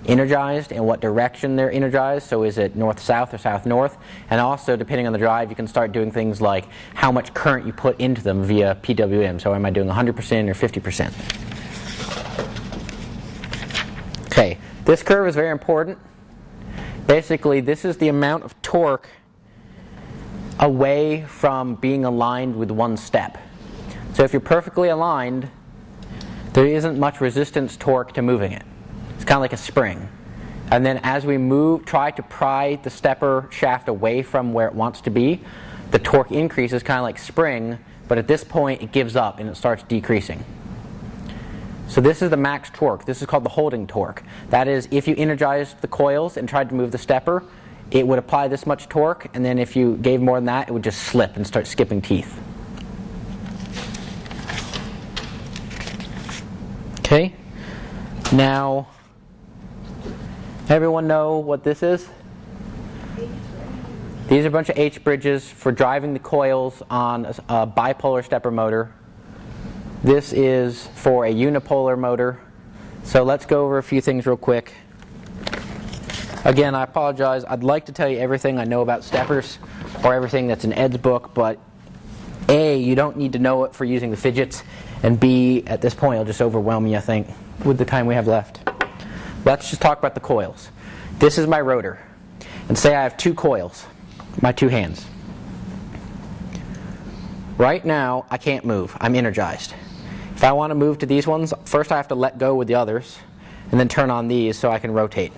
energized and what direction they're energized. So is it north-south or south-north? And also, depending on the drive, you can start doing things like how much current you put into them via PWM. So am I doing 100% or 50%? Okay, this curve is very important. Basically, this is the amount of torque away from being aligned with one step. So if you're perfectly aligned, there isn't much resistance torque to moving it. It's kind of like a spring. And then as we try to pry the stepper shaft away from where it wants to be, the torque increases kind of like spring, but at this point it gives up and it starts decreasing. So this is the max torque. This is called the holding torque. That is, if you energized the coils and tried to move the stepper, it would apply this much torque, and then if you gave more than that, it would just slip and start skipping teeth. Okay, now everyone know what this is? These are a bunch of H bridges for driving the coils on a bipolar stepper motor. This is for a unipolar motor. So let's go over a few things real quick. Again, I apologize. I'd like to tell you everything I know about steppers or everything that's in Ed's book, but A, you don't need to know it for using the fidgets, and B, at this point it'll just overwhelm me, I think, with the time we have left. Let's just talk about the coils. This is my rotor. And say I have 2 coils, my 2 hands. Right now, I can't move. I'm energized. If I want to move to these ones, first I have to let go with the others, and then turn on these so I can rotate.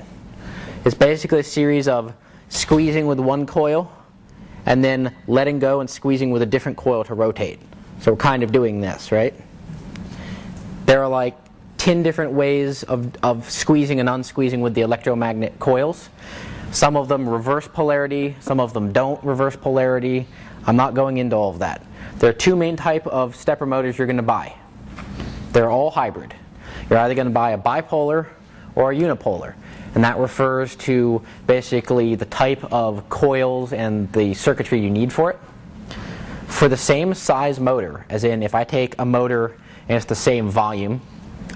It's basically a series of squeezing with one coil, and then letting go and squeezing with a different coil to rotate. So we're kind of doing this, right? There are like 10 different ways of squeezing and unsqueezing with the electromagnet coils. Some of them reverse polarity, some of them don't reverse polarity. I'm not going into all of that. There are two main type of stepper motors you're going to buy. They're all hybrid. You're either going to buy a bipolar or a unipolar. And that refers to basically the type of coils and the circuitry you need for it. For the same size motor, as in if I take a motor and it's the same volume,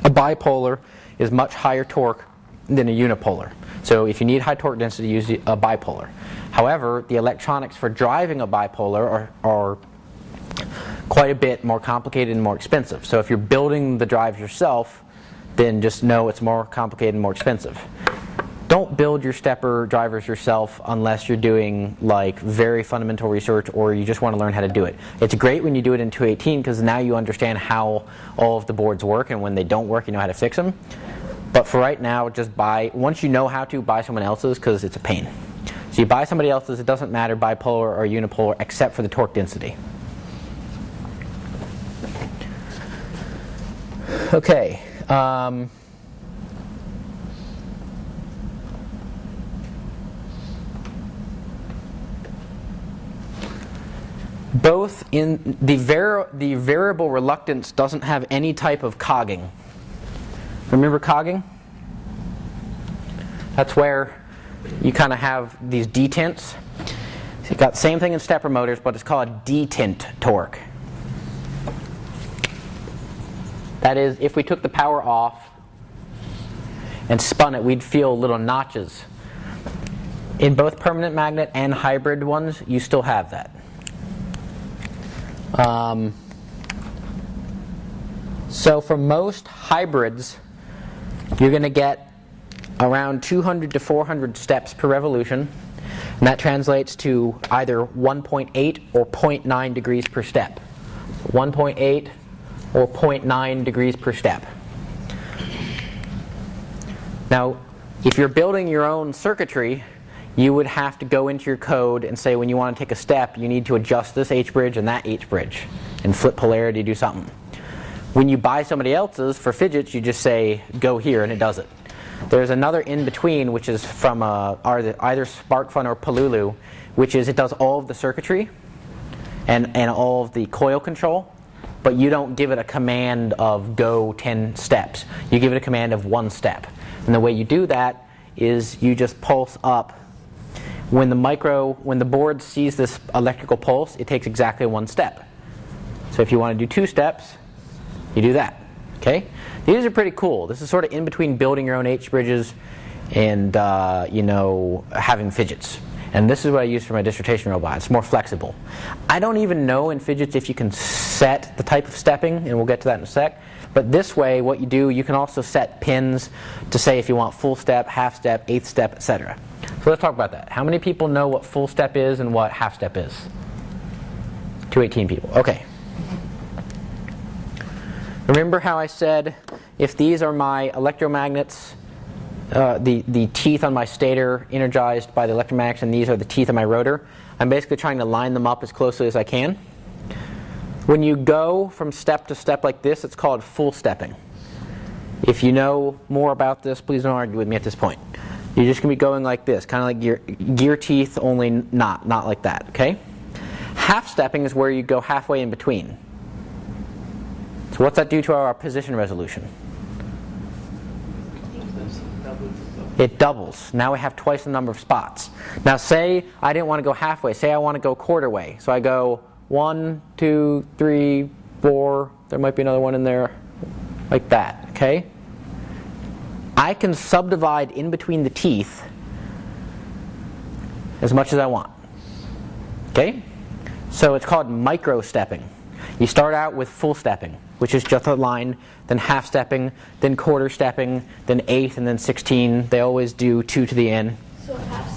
a bipolar is much higher torque than a unipolar. So if you need high torque density, use a bipolar. However, the electronics for driving a bipolar are quite a bit more complicated and more expensive. So if you're building the drives yourself, then just know it's more complicated and more expensive. Don't build your stepper drivers yourself unless you're doing like very fundamental research or you just want to learn how to do it. It's great when you do it in 218 because now you understand how all of the boards work, and when they don't work, you know how to fix them. But for right now, just buy, once you know how to, buy someone else's because it's a pain. So you buy somebody else's, it doesn't matter bipolar or unipolar except for the torque density. Okay. Both in the variable reluctance doesn't have any type of cogging. Remember cogging? That's where you kind of have these detents. So you've got the same thing in stepper motors, but it's called detent torque. That is, if we took the power off and spun it, we'd feel little notches. In both permanent magnet and hybrid ones, you still have that. So for most hybrids, you're going to get around 200 to 400 steps per revolution, and that translates to either 1.8 or 0.9 degrees per step. 1.8 or 0.9 degrees per step. Now, if you're building your own circuitry, you would have to go into your code and say when you want to take a step, you need to adjust this H-bridge and that H-bridge and flip polarity, do something. When you buy somebody else's for fidgets, you just say go here and it does it. There's another in between, which is from either SparkFun or Polulu, which is it does all of the circuitry and all of the coil control, but you don't give it a command of go 10 steps. You give it a command of 1 step. And the way you do that is you just pulse up. When the board sees this electrical pulse, it takes exactly 1 step. So if you want to do 2 steps, you do that. Okay? These are pretty cool. This is sort of in between building your own H-bridges and having fidgets. And this is what I use for my dissertation robot. It's more flexible. I don't even know in fidgets if you can set the type of stepping, and we'll get to that in a sec. But this way, what you do, you can also set pins to say if you want full step, half step, eighth step, etc. So let's talk about that. How many people know what full step is and what half step is? 218 people. Okay. Remember how I said if these are my electromagnets, the teeth on my stator energized by the electromagnets, and these are the teeth of my rotor, I'm basically trying to line them up as closely as I can. When you go from step to step like this, it's called full stepping. If you know more about this, please don't argue with me at this point. You're just going to be going like this, kind of like your gear teeth, only not like that, okay? Half stepping is where you go halfway in between. So what's that do to our position resolution? It doubles. Now we have twice the number of spots. Now say I didn't want to go halfway. Say I want to go quarter way. So I go 1, 2, 3, 4. There might be another one in there. Like that. Okay? I can subdivide in between the teeth as much as I want. Okay? So it's called micro stepping. You start out with full stepping, which is just a line, then half stepping, then quarter stepping, then eighth, and then 16. They always do 2 to the n. So half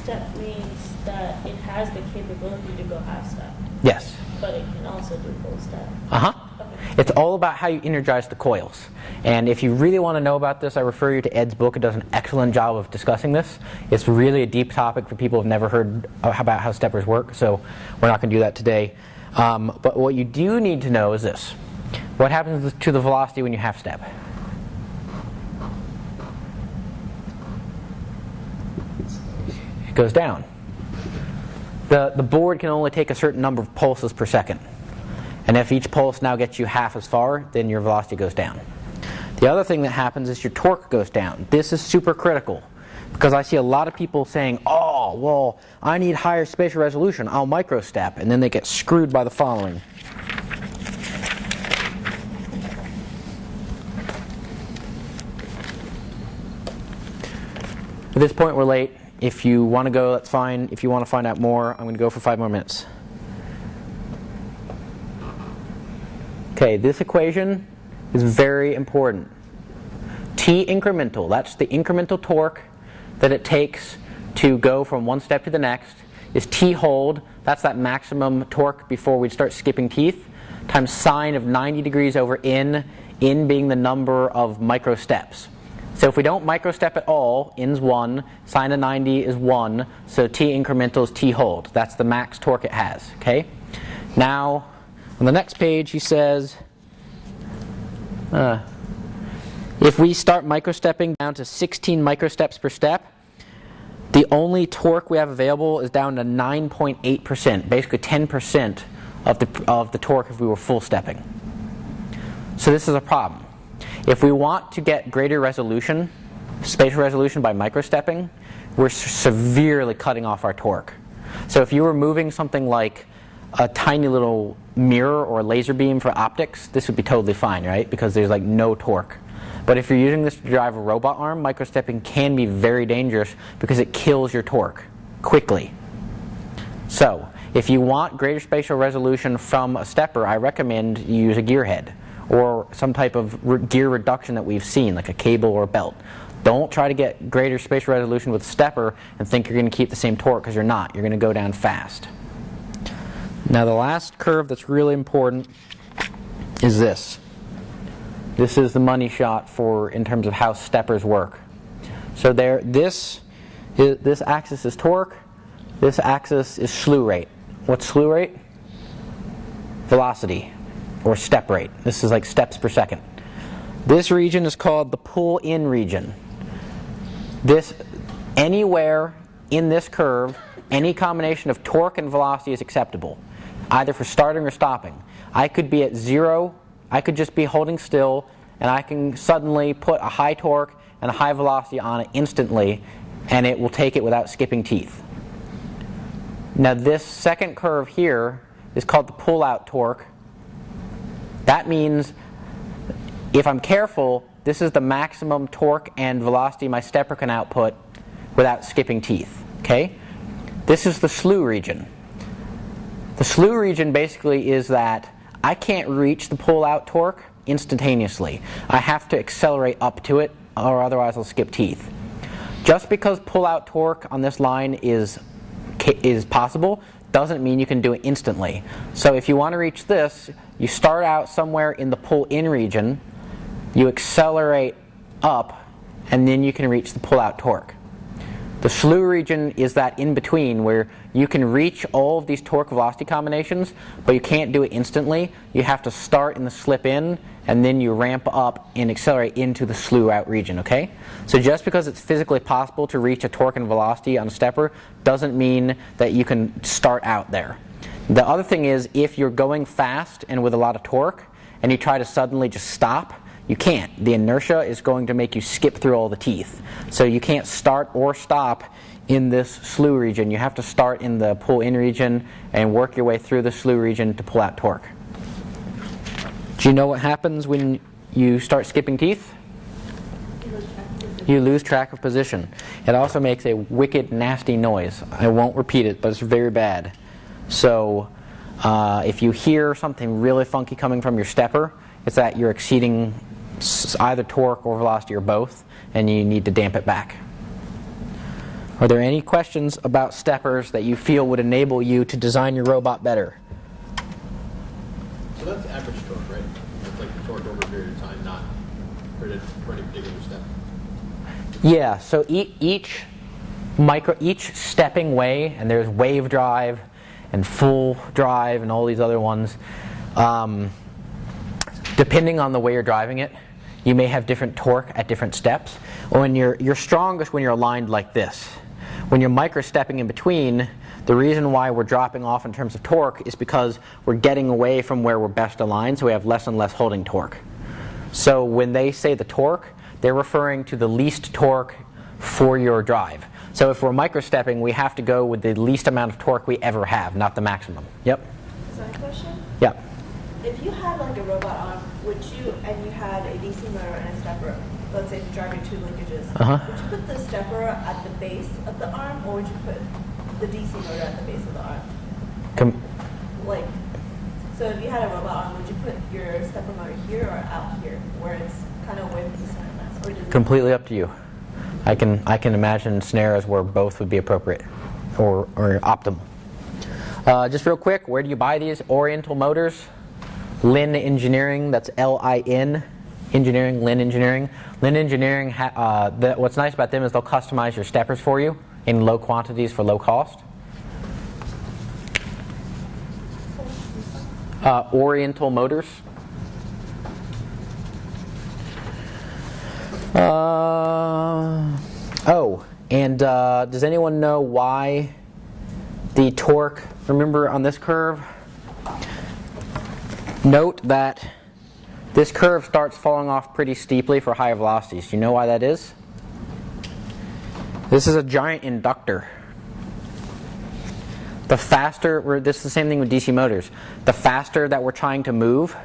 step means that it has the capability to go half step. Yes. But it can also do full step. Uh-huh. Okay. It's all about how you energize the coils. And if you really want to know about this, I refer you to Ed's book. It does an excellent job of discussing this. It's really a deep topic for people who have never heard about how steppers work, so we're not going to do that today. But what you do need to know is this. What happens to the velocity when you half step? goes down. The board can only take a certain number of pulses per second. And if each pulse now gets you half as far, then your velocity goes down. The other thing that happens is your torque goes down. This is super critical because I see a lot of people saying, oh, well, I need higher spatial resolution, I'll microstep, and then they get screwed by the following. At this point we're late. If you want to go, that's fine. If you want to find out more, I'm going to go for 5 more minutes. Okay, this equation is very important. T incremental, that's the incremental torque that it takes to go from one step to the next, is T hold, that's that maximum torque before we start skipping teeth, times sine of 90 degrees over in being the number of micro steps. So if we don't microstep at all, in's 1, sine of 90 is 1, so T incremental is T hold. That's the max torque it has. Okay? Now, on the next page he says, if we start microstepping down to 16 microsteps per step, the only torque we have available is down to 9.8%, basically 10% of the torque if we were full stepping. So this is a problem. If we want to get greater resolution, spatial resolution by microstepping, we're severely cutting off our torque. So if you were moving something like a tiny little mirror or laser beam for optics, this would be totally fine, right? Because there's like no torque. But if you're using this to drive a robot arm, microstepping can be very dangerous because it kills your torque quickly. So if you want greater spatial resolution from a stepper, I recommend you use a gearhead or some type of gear reduction that we've seen, like a cable or a belt. Don't try to get greater spatial resolution with a stepper and think you're going to keep the same torque, because you're not. You're going to go down fast. Now the last curve that's really important is this. This is the money shot for in terms of how steppers work. So this axis is torque, this axis is slew rate. What's slew rate? Velocity, or step rate. This is like steps per second. This region is called the pull-in region. Anywhere in this curve, any combination of torque and velocity is acceptable, either for starting or stopping. I could be at 0, I could just be holding still, and I can suddenly put a high torque and a high velocity on it instantly, and it will take it without skipping teeth. Now this second curve here is called the pull-out torque. That means, if I'm careful, this is the maximum torque and velocity my stepper can output without skipping teeth. Okay? This is the slew region. The slew region basically is that I can't reach the pull-out torque instantaneously. I have to accelerate up to it, or otherwise I'll skip teeth. Just because pull-out torque on this line is possible doesn't mean you can do it instantly. So if you want to reach this, you start out somewhere in the pull-in region, you accelerate up, and then you can reach the pull-out torque. The slew region is that in-between where you can reach all of these torque-velocity combinations, but you can't do it instantly. You have to start in the slip-in, and then you ramp up and accelerate into the slew-out region, okay? So just because it's physically possible to reach a torque and velocity on a stepper doesn't mean that you can start out there. The other thing is, if you're going fast and with a lot of torque, and you try to suddenly just stop, you can't. The inertia is going to make you skip through all the teeth. So you can't start or stop in this slew region. You have to start in the pull-in region and work your way through the slew region to pull out torque. Do you know what happens when you start skipping teeth? You lose track of position. It also makes a wicked, nasty noise. I won't repeat it, but it's very bad. So if you hear something really funky coming from your stepper, it's that you're exceeding either torque or velocity or both, and you need to damp it back. Are there any questions about steppers that you feel would enable you to design your robot better? So that's average torque, right? That's like the torque over a period of time, not for any particular step. Yeah, so each stepping way, and there's wave drive and full drive and all these other ones, depending on the way you're driving it, you may have different torque at different steps. When you're strongest when you're aligned like this. When you're micro-stepping in between, the reason why we're dropping off in terms of torque is because we're getting away from where we're best aligned, so we have less and less holding torque. So when they say the torque, they're referring to the least torque for your drive. So if we're micro-stepping, we have to go with the least amount of torque we ever have, not the maximum. Yep? Is that a question? Yep. If you had like a robot arm, and you had a DC motor and a stepper, let's say driving 2 linkages, would you put the stepper at the base of the arm, or would you put the DC motor at the base of the arm? So if you had a robot arm, would you put your stepper motor here or out here, where it's kind of away from the center of mass? Or Completely up to you. I can imagine scenarios where both would be appropriate or optimal. Just real quick, where do you buy these Oriental motors? Lin Engineering, that's L-I-N, Engineering, Lin Engineering. Lin Engineering, what's nice about them is they'll customize your steppers for you in low quantities for low cost. Oriental Motors. Does anyone know why the torque, remember on this curve, note that this curve starts falling off pretty steeply for higher velocities. Do you know why that is? This is a giant inductor. The faster, this is the same thing with DC motors, the faster that we're trying to move,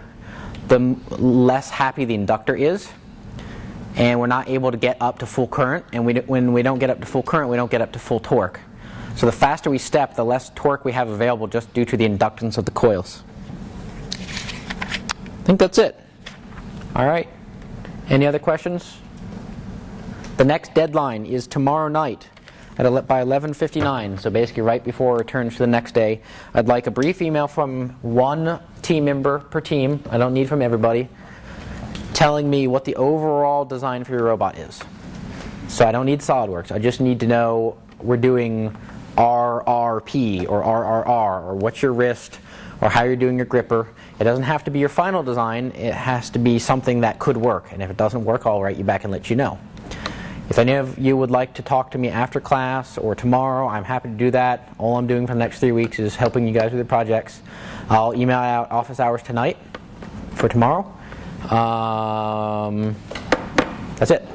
the less happy the inductor is, and we're not able to get up to full current, and when we don't get up to full current, we don't get up to full torque. So the faster we step, the less torque we have available just due to the inductance of the coils. I think that's it. All right. Any other questions? The next deadline is tomorrow night by 11:59, so basically right before it turns to the next day. I'd like a brief email from one team member per team, I don't need from everybody, telling me what the overall design for your robot is. So I don't need SolidWorks, I just need to know we're doing RRP or RRR, or what's your wrist, or how you're doing your gripper. It doesn't have to be your final design, it has to be something that could work, and if it doesn't work, I'll write you back and let you know. If any of you would like to talk to me after class or tomorrow, I'm happy to do that. All I'm doing for the next 3 weeks is helping you guys with your projects. I'll email out office hours tonight for tomorrow. That's it.